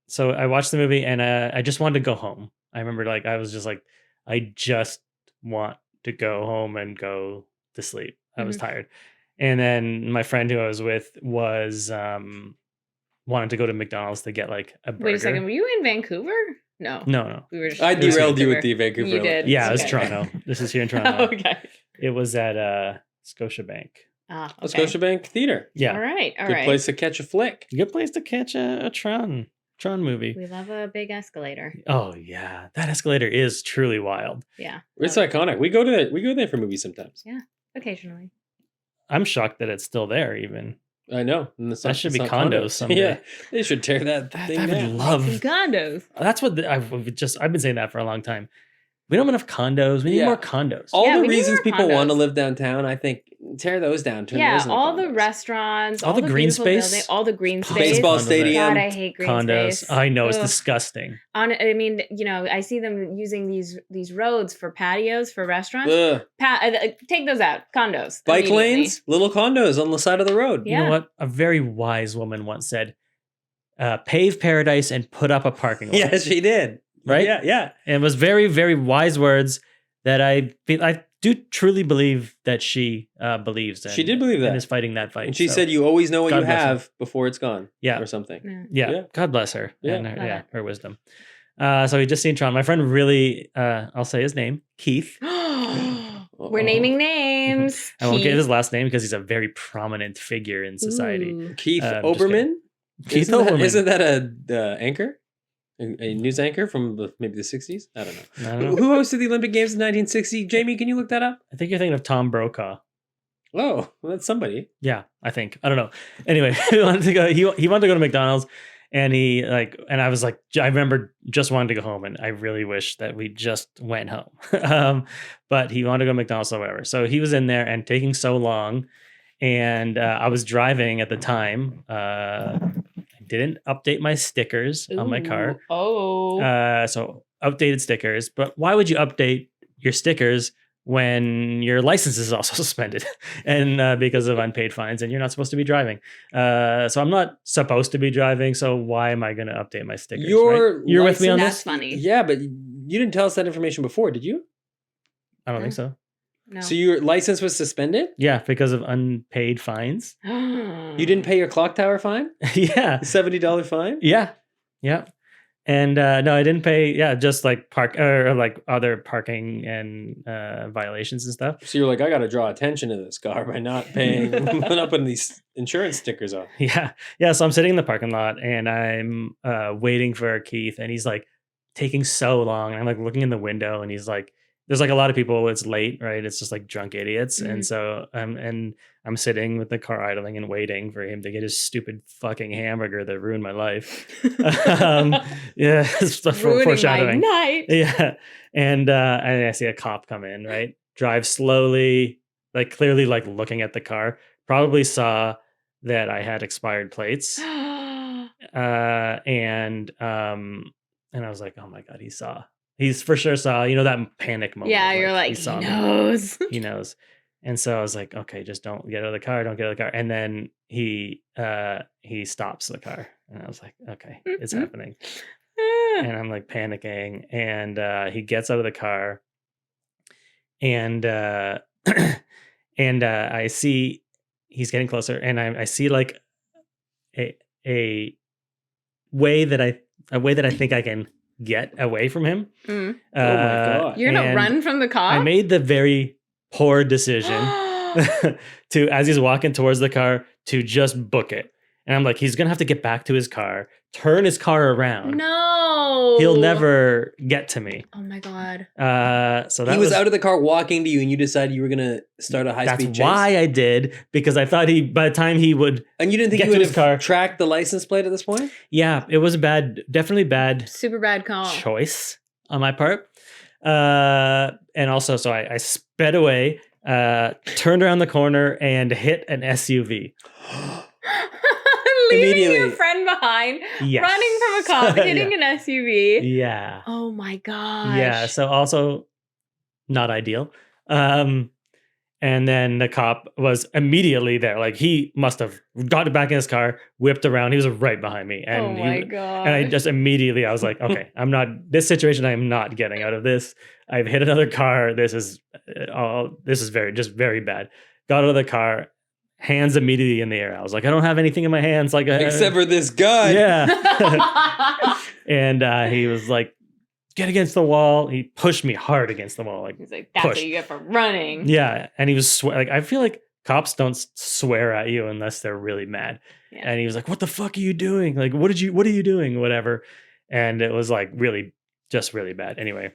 So I watched the movie and I just wanted to go home. I remember I was just like, I just want to go home and go to sleep. I was tired. And then my friend who I was with was wanted to go to McDonald's to get a burger. Wait a second, were you in Vancouver? No. We were just I derailed you with the Vancouver. You did. Yeah, it was Toronto. This is here in Toronto. Okay. It was at Scotiabank. Okay. Scotiabank Theater. Yeah. All right. Good place to catch a flick. Good place to catch a Tron movie. We love a big escalator. Oh yeah, that escalator is truly wild. Yeah. It's iconic. We go there for movies sometimes. Yeah, occasionally. I'm shocked that it's still there even. I know. That should be condos someday. Yeah, they should tear that thing down. I would love condos. That's what I've been saying that for a long time. We don't have enough condos. We need more condos. All the reasons people want to live downtown, I think, tear those down. Turn those into all condos. the restaurants, all the green space, all the green space, baseball stadium. God, I hate green condos. space. I know, it's disgusting. I mean, I see them using these roads for patios for restaurants. Take those out. Condos. Bike lanes, little condos on the side of the road. Yeah. You know what? A very wise woman once said, "Pave paradise and put up a parking lot." Yes, she did. Right? Yeah. And it was very, very wise words that I do truly believe that she believes in. She did believe that. And is fighting that fight. And she said, you always know what you have before it's gone. Yeah. Or something. Yeah. God bless her. Yeah. And her wisdom. So we just seen Tron. My friend really, I'll say his name, Keith. We're naming names. I won't give his last name because he's a very prominent figure in society. Ooh. Keith Oberman? Keith Oberman. Isn't that a anchor? A news anchor from maybe the 60s? I don't know. Who hosted the Olympic Games in 1960? Jamie, can you look that up? I think you're thinking of Tom Brokaw. Oh, well, that's somebody. Yeah, I think. I don't know. Anyway, he wanted to go to McDonald's, and and I was like, I remember just wanting to go home, and I really wish that we just went home. But he wanted to go to McDonald's or whatever. So he was in there and taking so long, and I was driving at the time. Didn't update my stickers on my car. Oh. So updated stickers. But why would you update your stickers when your license is also suspended and because of unpaid fines and you're not supposed to be driving. So I'm not supposed to be driving. So why am I going to update my stickers? You're with me on That's this? funny. Yeah, but you didn't tell us that information before, did you? I don't think so. No. So your license was suspended? Yeah, because of unpaid fines. You didn't pay your clock tower fine? Yeah. $70 fine? Yeah. Yeah. And no, I didn't pay. Yeah, just like park or like other parking and violations and stuff. So you're like, I got to draw attention to this car by not paying, not putting these insurance stickers on. Yeah. Yeah. So I'm sitting in the parking lot and I'm waiting for Keith and he's like taking so long. And I'm like looking in the window and he's like, there's like a lot of people. It's late, right? It's just like drunk idiots. Mm-hmm. And so I'm sitting with the car idling and waiting for him to get his stupid fucking hamburger that ruined my life. Yeah, it's foreshadowing. My night. Yeah, and I see a cop come in, right? Drive slowly, like clearly, like looking at the car. Probably saw that I had expired plates, and I was like, oh my god, he saw. He's for sure saw, that panic moment. Yeah, you're like, he knows. He knows. And so I was like, okay, just don't get out of the car. And then he stops the car. And I was like, okay, it's happening. And I'm like panicking. And he gets out of the car. And I see he's getting closer. And I see like a way that I think I can get away from him. Oh my god! You're gonna run from the cop? I made the very poor decision to, as he's walking towards the car, to just book it. And I'm like, he's gonna have to get back to his car, turn his car around. No, he'll never get to me. Oh my god! So that he was out of the car walking to you, and you decided you were gonna start a high-speed chase. That's why I did, because I thought by the time he would, and you didn't think he would have tracked the license plate at this point. Yeah, it was definitely bad, super bad call choice on my part. And also, so I sped away, turned around the corner, and hit an SUV. Leaving your friend behind, yes. Running from a cop, hitting an SUV. Yeah. Oh my gosh. Yeah. So also not ideal. And then the cop was immediately there. Like he must have got back in his car, whipped around. He was right behind me. And oh my god. And I just immediately, I was like, okay, this situation, I am not getting out of this. I've hit another car. This is very bad. Got out of the car. Hands immediately in the air. I was like, I don't have anything in my hands, like except for this gun. Yeah. And he was like, get against the wall. He pushed me hard against the wall. Like he's like, that's what you get for running. Yeah, and he was like, I feel like cops don't swear at you unless they're really mad. Yeah. And he was like, what the fuck are you doing? Like, what are you doing? Whatever. And it was like really bad. Anyway,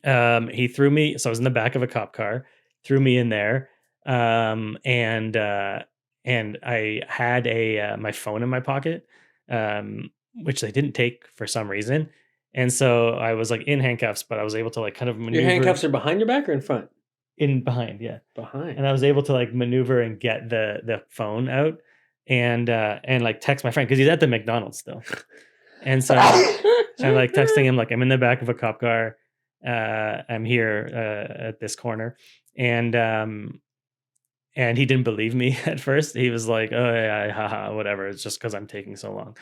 he threw me. So I was in the back of a cop car. Threw me in there. And I had my phone in my pocket, which they didn't take for some reason. And so I was like in handcuffs, but I was able to like kind of maneuver. Your handcuffs are behind your back or in front? Behind, yeah. Behind. And I was able to like maneuver and get the phone out and like text my friend because he's at the McDonald still. And so I'm like texting him, like, I'm in the back of a cop car. I'm here at this corner. And he didn't believe me at first. He was like, oh, yeah, haha, whatever. It's just because I'm taking so long.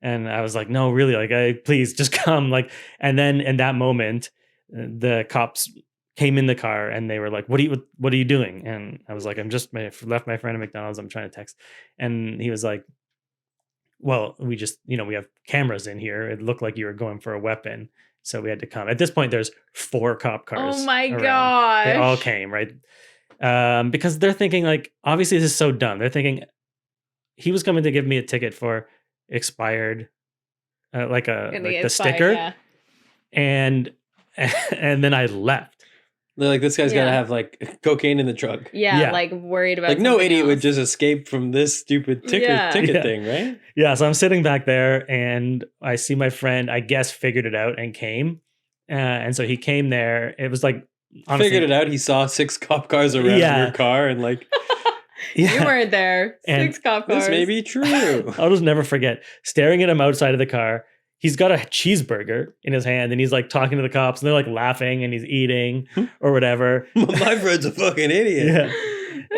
And I was like, no, really, like, please just come. Like, and then in that moment, the cops came in the car and they were like, what are you doing? And I was like, I left my friend at McDonald's. I'm trying to text. And he was like, well, we just, we have cameras in here. It looked like you were going for a weapon. So we had to come. At this point, there's 4 cop cars. Oh my gosh. They all came, right? Because they're thinking like, obviously this is so dumb. They're thinking he was coming to give me a ticket for expired, like the sticker. Yeah. And then I left. They're like, this guy's got to have like cocaine in the trunk. Yeah, like worried about like no idiot would just escape from this stupid ticket thing, right? Yeah, so I'm sitting back there and I see my friend, I guess, figured it out and came. And so he came there. It was like, honestly, figured it out. He saw 6 cop cars around your car and like... You weren't there. 6 cop cars. This may be true. I'll just never forget staring at him outside of the car. he's got a cheeseburger in his hand and he's like talking to the cops and they're like laughing and he's eating or whatever. My friend's a fucking idiot. Yeah.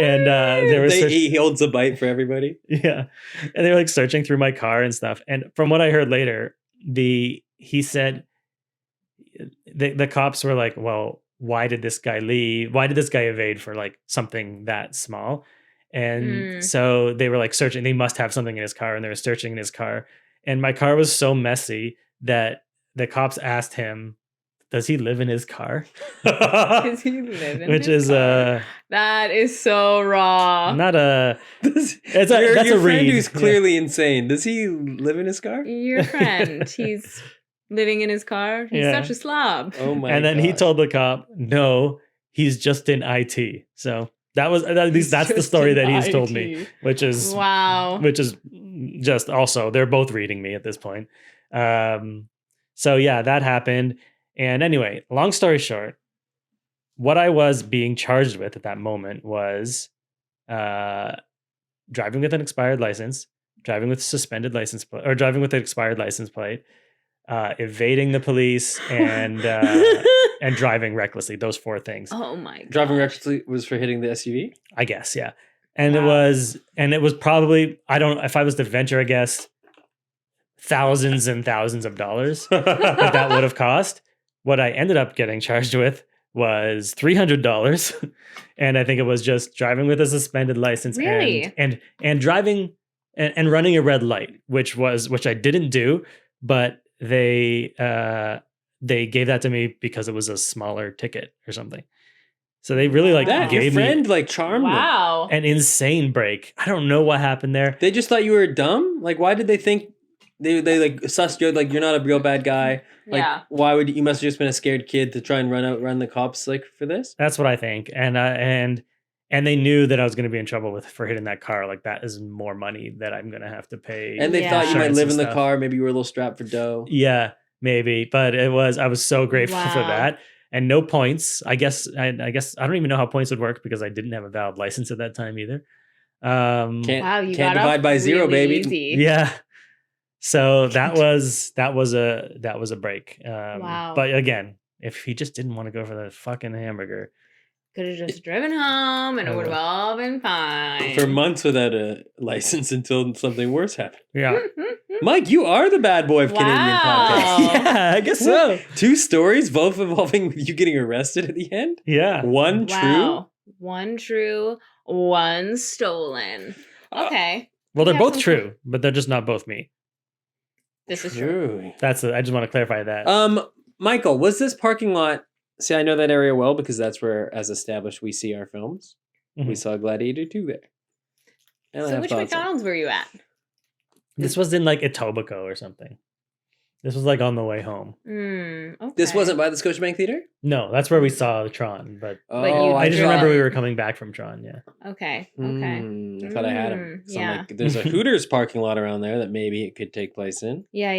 And he holds a bite for everybody. Yeah. And they're like searching through my car and stuff. And from what I heard later, he said the cops were like, well, why did this guy leave? Why did this guy evade for like something that small? And so they were like searching. They must have something in his car, and they were searching in his car. And my car was so messy that the cops asked him, does he live in his car? Does he live in his car? That is so raw. Not a... That's your a friend read. Who's clearly insane. Does he live in his car? Your friend. He's living in his car. He's such a slob. Oh my God. And then he told the cop, no, he's just in IT. So that was, at least that's the story that he's told me, which is... Wow. Which is just also, they're both reading me at this point. So yeah, that happened. And anyway, long story short, what I was being charged with at that moment was driving with an expired license, driving with suspended license plate, or driving with an expired license plate, evading the police, and driving recklessly. Those 4 things. Oh my God. Driving recklessly was for hitting the SUV? I guess, yeah. And it was probably, if I was to venture a guess, thousands and thousands of dollars that would have cost. What I ended up getting charged with was $300, and I think it was just driving with a suspended license, really? and driving and running a red light, which I didn't do, but they gave that to me because it was a smaller ticket or something. So they really gave me charmed them. An insane break. I don't know what happened there. They just thought you were dumb. Like, why did they think they like sussed you? Like, you're not a real bad guy. Like, why would you must have just been a scared kid to try and run the cops like for this? That's what I think. And they knew that I was going to be in trouble for hitting that car. Like, that is more money that I'm going to have to pay. And they thought you might live in the car. Maybe you were a little strapped for dough. Yeah, maybe. But I was so grateful for that. And no points. I guess I don't even know how points would work because I didn't have a valid license at that time either. Can't divide by zero, baby. Easy. Yeah. So that was a break. Wow. But again, if he just didn't want to go for the fucking hamburger, could have just driven home and it would have all been fine. For months without a license until something worse happened. Yeah. Mike, you are the bad boy of Canadian Podcasting. Yeah, I guess so. 2 stories, both involving you getting arrested at the end? Yeah. One true? One true, one stolen. Okay. Well, they're both true, but they're just not both me. This is true. I just want to clarify that. Michael, was this parking lot... See, I know that area well because that's where, as established, we see our films. Mm-hmm. We saw Gladiator 2 there. And so which McDonald's were you at? This was in like Etobicoke or something. This was like on the way home. Okay. This wasn't by the Scotiabank Theater? No, that's where we saw Tron. But I just remember we were coming back from Tron, yeah. Okay. I thought I had him. So I'm like, there's a Hooters parking lot around there that maybe it could take place in. Yeah.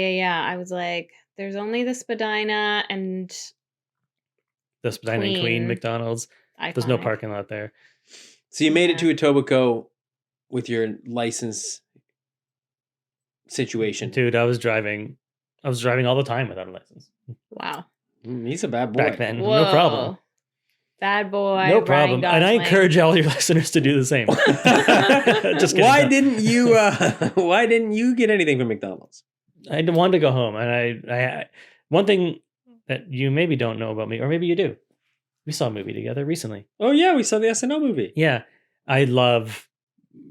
I was like, there's only the Spadina and... The Spadina and Queen McDonald's. Iconic. There's no parking lot there. So you made it to Etobicoke with your license situation. Dude, I was driving all the time without a license. Wow. He's a bad boy. Back then. Whoa. No problem. Bad boy. No problem. And I encourage all your listeners to do the same. Just why didn't you get anything from McDonald's? I wanted to go home. And I one thing that you maybe don't know about me, or maybe you do. We saw a movie together recently. Oh yeah, we saw the SNL movie. Yeah.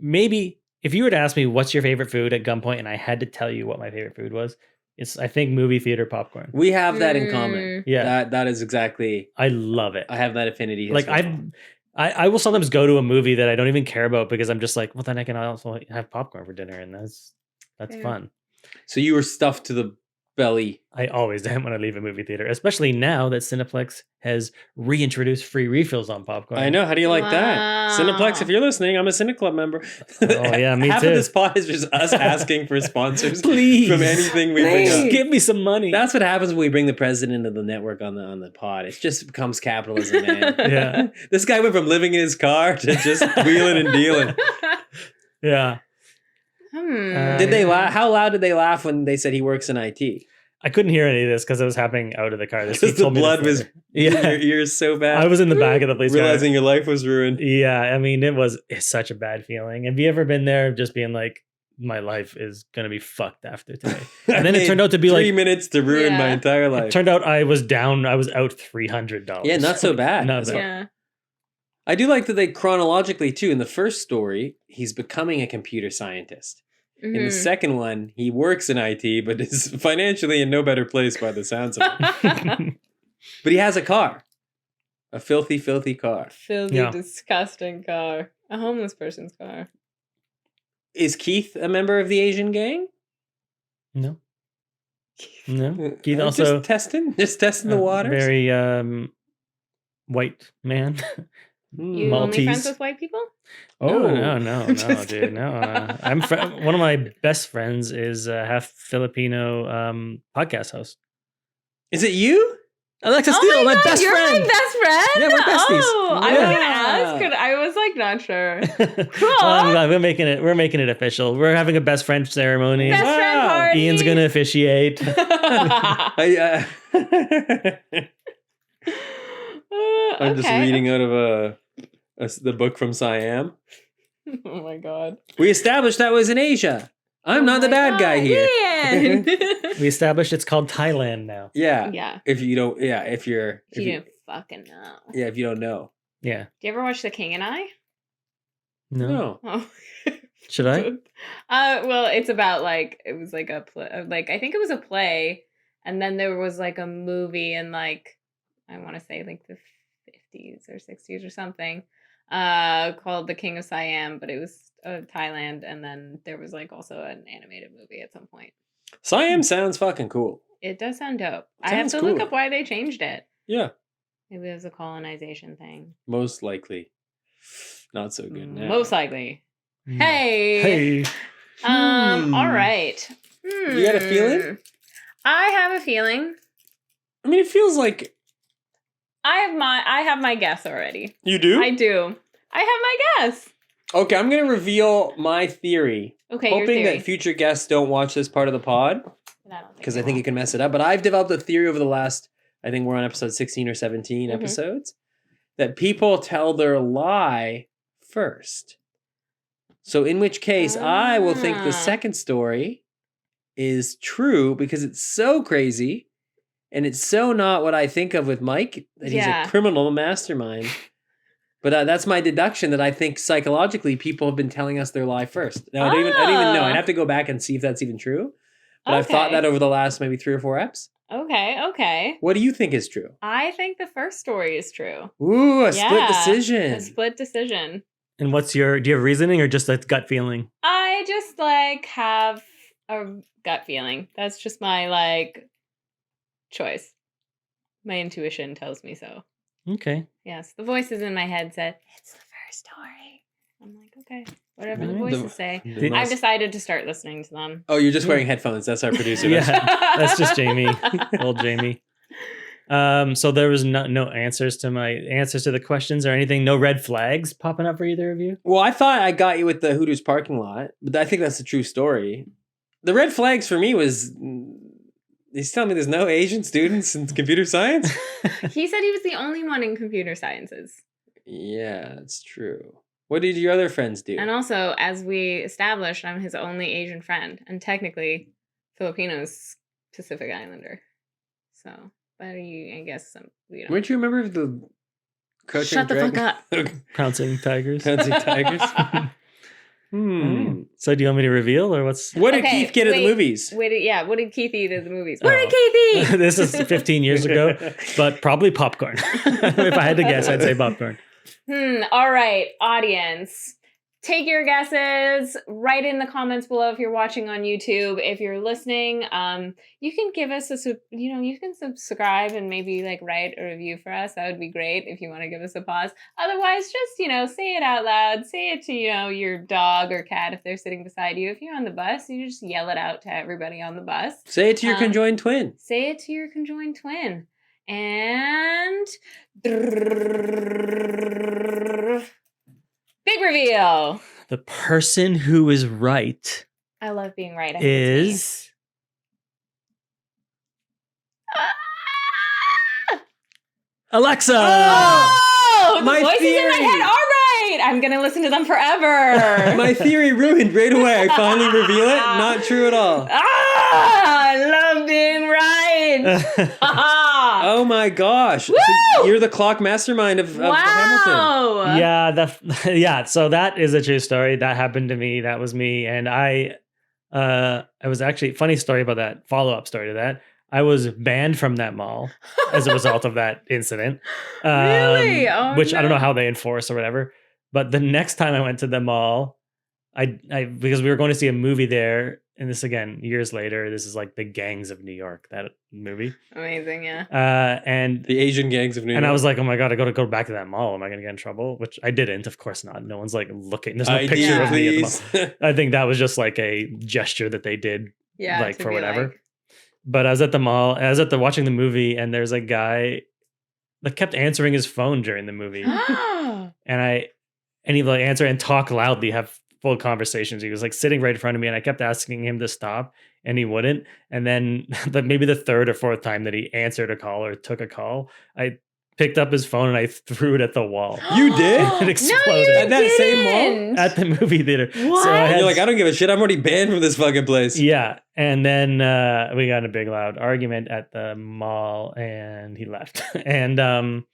Maybe if you were to ask me what's your favorite food at gunpoint and I had to tell you what my favorite food was, it's, I think, movie theater popcorn. We have that in common. Yeah. That is exactly... I love it. I have that affinity. Like, I will sometimes go to a movie that I don't even care about because I'm just like, well, then I can also have popcorn for dinner, and that's fun. So you were stuffed to the belly. I always am when I leave a movie theater, especially now that Cineplex has reintroduced free refills on popcorn. I know. How do you like that? Cineplex, if you're listening, I'm a Cineclub member. Oh, yeah, me Half too. of this pod is just us asking for sponsors. Please. From anything we bring up. Give me some money. That's what happens when we bring the president of the network on the pod. It just becomes capitalism, man. Yeah. This guy went from living in his car to just wheeling and dealing. Yeah. Did they laugh? How loud did they laugh when they said he works in IT? I couldn't hear any of this because it was happening out of the car. Because the blood was in your ears so bad. I was in the back of the police car. Realizing your life was ruined. Yeah, I mean, it's such a bad feeling. Have you ever been there just being like, my life is going to be fucked after today? And then it turned out to be 3 minutes to ruin my entire life. It turned out I was out $300. Yeah, not so bad. Not bad. Yeah. I do like that they chronologically too. In the first story, he's becoming a computer scientist. Mm-hmm. In the second one, he works in IT, but is financially in no better place by the sounds of it. But he has a car. A filthy, filthy car. Filthy, disgusting car. A homeless person's car. Is Keith a member of the Asian gang? No. Keith also... Just testing the waters? Very white man. You Maltese. only friends with white people? Oh, no, dude. No. I'm one of my best friends is half Filipino podcast host. Is it you? Alexa Steele, my best you're friend. My best friend? Yeah, we're besties. Oh, I was gonna ask, and I was like not sure. Cool. I'm glad we're making it official. We're having a best friend ceremony. Best friend party. Ian's gonna officiate. I'm just reading out of the book from Siam. Oh my god. We established that was in Asia. I'm not the bad guy here. We established it's called Thailand now. Yeah. If you don't, if you didn't fucking know. Yeah, if you don't know. Yeah. Do you ever watch The King and I? No. Oh. Should I? Well, it's about it was like a play, I think it was a play, and then there was like a movie in I want to say the 50s or 60s or something, called The King of Siam, but it was Thailand, and then there was also an animated movie at some point. Siam sounds fucking cool. It does sound dope. I have to look up why they changed it. Yeah. Maybe it was a colonization thing. Most likely. Not so good now. Most likely. Hey. All right. You got a feeling? I have a feeling. I mean, it feels like I have my guess already. You do? I do. I have my guess. Okay, I'm going to reveal my theory. Okay, hoping that future guests don't watch this part of the pod. Because I think it can mess it up. But I've developed a theory over the last, I think we're on episode 16 or 17 episodes, that people tell their lie first. So in which case, I will think the second story is true because it's so crazy and it's so not what I think of with Mike, that he's a criminal mastermind. But that's my deduction, that I think psychologically people have been telling us their lie first. Now, I don't even know. I'd have to go back and see if that's even true. But I've thought that over the last maybe 3 or 4 eps. Okay. What do you think is true? I think the first story is true. Ooh, split decision. A split decision. And do you have reasoning or just a gut feeling? I just have a gut feeling. That's just my choice. My intuition tells me so. Okay. Yes, the voices in my head said, it's the first story. I'm like, okay, whatever the voices say. I've decided to start listening to them. Oh, you're just wearing headphones. That's our producer. That's just Jamie. Old Jamie. So there was no answers to the questions or anything? No red flags popping up for either of you? Well, I thought I got you with the Hooters parking lot, but I think that's a true story. The red flags for me was... He's telling me there's no Asian students in computer science? He said he was the only one in computer sciences. Yeah, that's true. What did your other friends do? And also, as we established, I'm his only Asian friend. And technically, Filipino's Pacific Islander. So, but I guess we don't. Weren't you a member of the Crouching Shut the fuck up. Pouncing Tigers. Pouncing Tigers. So do you want me to reveal or what's... What did Keith get at the movies? What did Keith eat at the movies? What did Keith eat? This is 15 years ago, but probably popcorn. If I had to guess, I'd say popcorn. All right, audience. Take your guesses. Write in the comments below if you're watching on YouTube. If you're listening, you can give us you can subscribe and maybe write a review for us. That would be great if you want to give us a pause. Otherwise, just say it out loud. Say it to your dog or cat if they're sitting beside you. If you're on the bus, you just yell it out to everybody on the bus. Say it to your conjoined twin. Say it to your conjoined twin. And big reveal. The person who is right. I love being right. Is Alexa. Oh, the My voices in my theory. head. All right, I'm gonna listen to them forever. My theory ruined right away. I finally reveal it. Not true at all. I love being right. Oh my gosh. So you're the clock mastermind of Hamilton. Wow. Yeah. So that is a true story. That happened to me. That was me. And I was actually, funny story about that, follow-up story to that. I was banned from that mall as a result of that incident. Really? Oh, which no. I don't know how they enforce or whatever. But the next time I went to the mall, I because we were going to see a movie there, and this again years later. This is like the Gangs of New York, that movie. Amazing, yeah. And The Asian Gangs of New York. and I was like, oh my god, I got to go back to that mall. Am I going to get in trouble? Which I didn't, of course not. No one's like looking. There's no ID, picture of me at the mall. please. I think that was just like a gesture that they did, Yeah. like to for be whatever. like- But I was at the mall. I was watching the movie, and there's a guy that kept answering his phone during the movie, and he like answer and talk loudly, have full conversations. He was like sitting right in front of me, and I kept asking him to stop, and he wouldn't. And then maybe the third or fourth time that he answered a call or took a call, I picked up his phone and I threw it at the wall. You did? It exploded. No, you At that same mall? didn't. At the movie theater. What? So I had, You're like, I don't give a shit. I'm already banned from this fucking place. yeah. And then we got in a big loud argument at the mall, and he left. And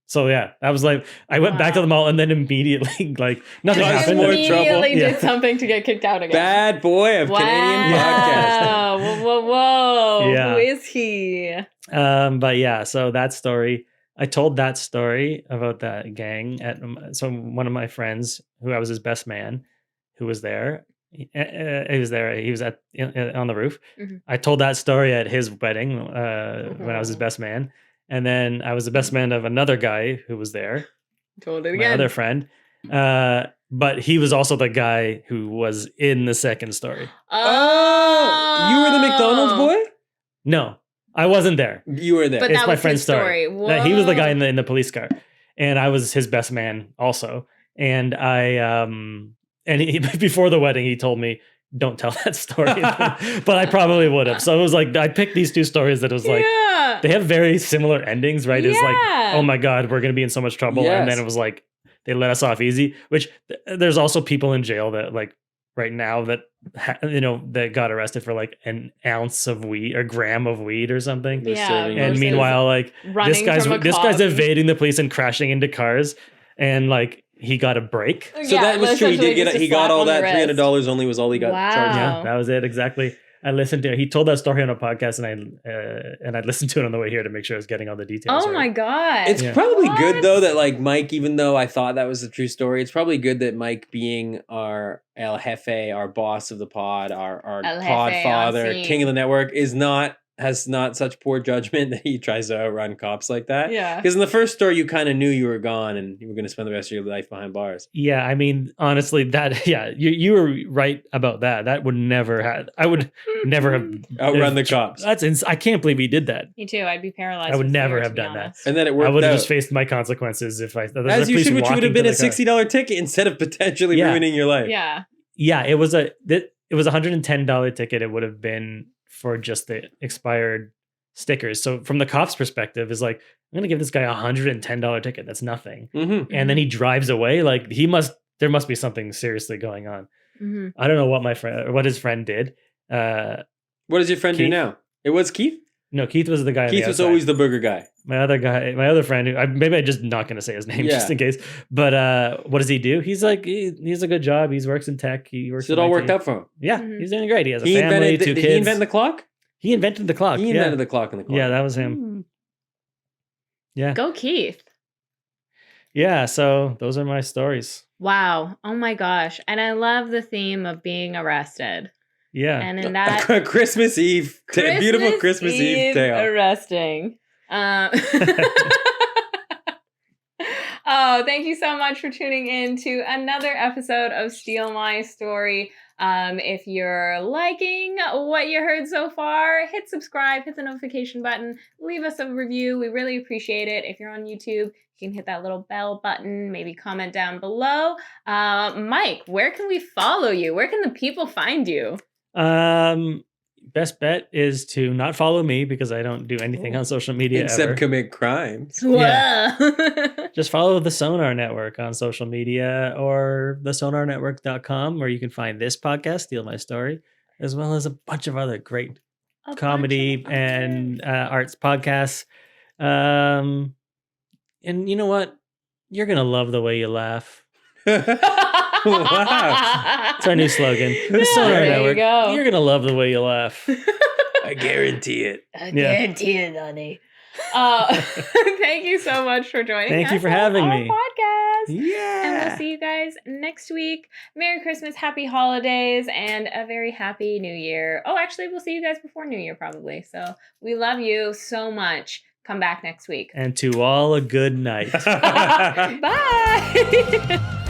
so yeah, I was like, I went back to the mall, and then immediately like nothing Caused happened. more Immediately trouble. did Yeah. something to get kicked out again. Bad boy of Canadian podcasting. Whoa. Yeah. Who is he? But yeah, so that story, I told that story about that gang at so one of my friends who I was his best man, who was there. He was there. He was on the roof. Mhm. I told that story at his wedding when I was his best man, and then I was the best man of another guy who was there, Told it my again. other friend. But he was also the guy who was in the second story. Oh, you were the McDonald's boy? No, I wasn't there. You were there. But It's that my was friend's his story. That he was the guy Whoa. in the police car, and I was his best man also. And I and he, before the wedding, he told me, "Don't tell that story," but I probably would have. So it was like I picked these two stories that was like Yeah. they have very similar endings, right? It's like, Yeah. oh my god, we're gonna be in so much trouble, and then Yes. it was like they let us off easy. Which there's also people in jail that like right now that that got arrested for like an ounce of weed or gram of weed or something. They're Yeah, serving And versus meanwhile, like running this guy's from a this cop. guy's evading the police and crashing into cars, and like he got a break. So that was true. He did get. He got all that $300. Only was all he got Wow. charged. Yeah, that was it exactly. I listened to. He told that story on a podcast, and I listened to it on the way here to make sure I was getting all the details. Oh right. my god. It's Yeah. probably good What? though that like Mike, even though I thought that was the true story, it's probably good that Mike, being our El Jefe, our boss of the pod, our El pod Jefe, father, sí. king of the network, has not such poor judgment that he tries to outrun cops like that. Yeah. Because in the first story, you kind of knew you were gone and you were going to spend the rest of your life behind bars. Yeah, I mean, honestly, you were right about that. That would never have. I would never have Outrun the cops. I can't believe he did that. Me too. I'd be paralyzed. I would with never fear, have to be done that. honest. And then it I worked would have out. just faced my consequences if I. As you should, which would have been a $60 ticket instead of potentially Yeah. ruining your life. Yeah. Yeah, it was a $110 ticket. It would have been for just the expired stickers. So from the cop's perspective, is like, I'm gonna give this guy $110 ticket. That's nothing. Mm-hmm. And then he drives away. Like there must be something seriously going on. Mm-hmm. I don't know what his friend did. What does your friend do Keith? now? It was Keith? No, Keith was the guy. on Keith the was outside. always the burger guy. My other friend. Maybe I'm just not going to say his name just Yeah. in case. But what does he do? He's like he's a good job. He works in tech. He works. So it in all IT. worked out for him. Yeah, Mhm. he's doing great. He has a He family, invented, two did kids. he invent the clock? He invented the clock. He yeah. invented the clock in the clock. Yeah, that was him. Yeah. Go Keith. Yeah. So those are my stories. Wow. Oh my gosh. And I love the theme of being arrested. Yeah. And in that A Christmas Eve, beautiful Christmas Eve tale. arresting. Oh, thank you so much for tuning in to another episode of Steele My Story. If you're liking what you heard so far, hit subscribe, hit the notification button, leave us a review. We really appreciate it. If you're on YouTube, you can hit that little bell button, maybe comment down below. Mike, where can we follow you? Where can the people find you? best bet is to not follow me because I don't do anything on social media except ever. commit crimes. Yeah. Just follow the Sonar Network on social media or the sonarnetwork.com, where you can find this podcast, Steele My Story, as well as a bunch of other great comedy and arts podcasts. And you know what? You're going to love the way you laugh. Wow. It's our new slogan. The Sonar Network. You're going to love the way you laugh. I guarantee it. I guarantee it, honey. Thank you so much for joining us. Thank you for having me. Podcast. Yeah. And we'll see you guys next week. Merry Christmas, happy holidays, and a very happy New Year. Oh, actually, we'll see you guys before New Year, probably. So we love you so much. Come back next week. And to all a good night. Bye.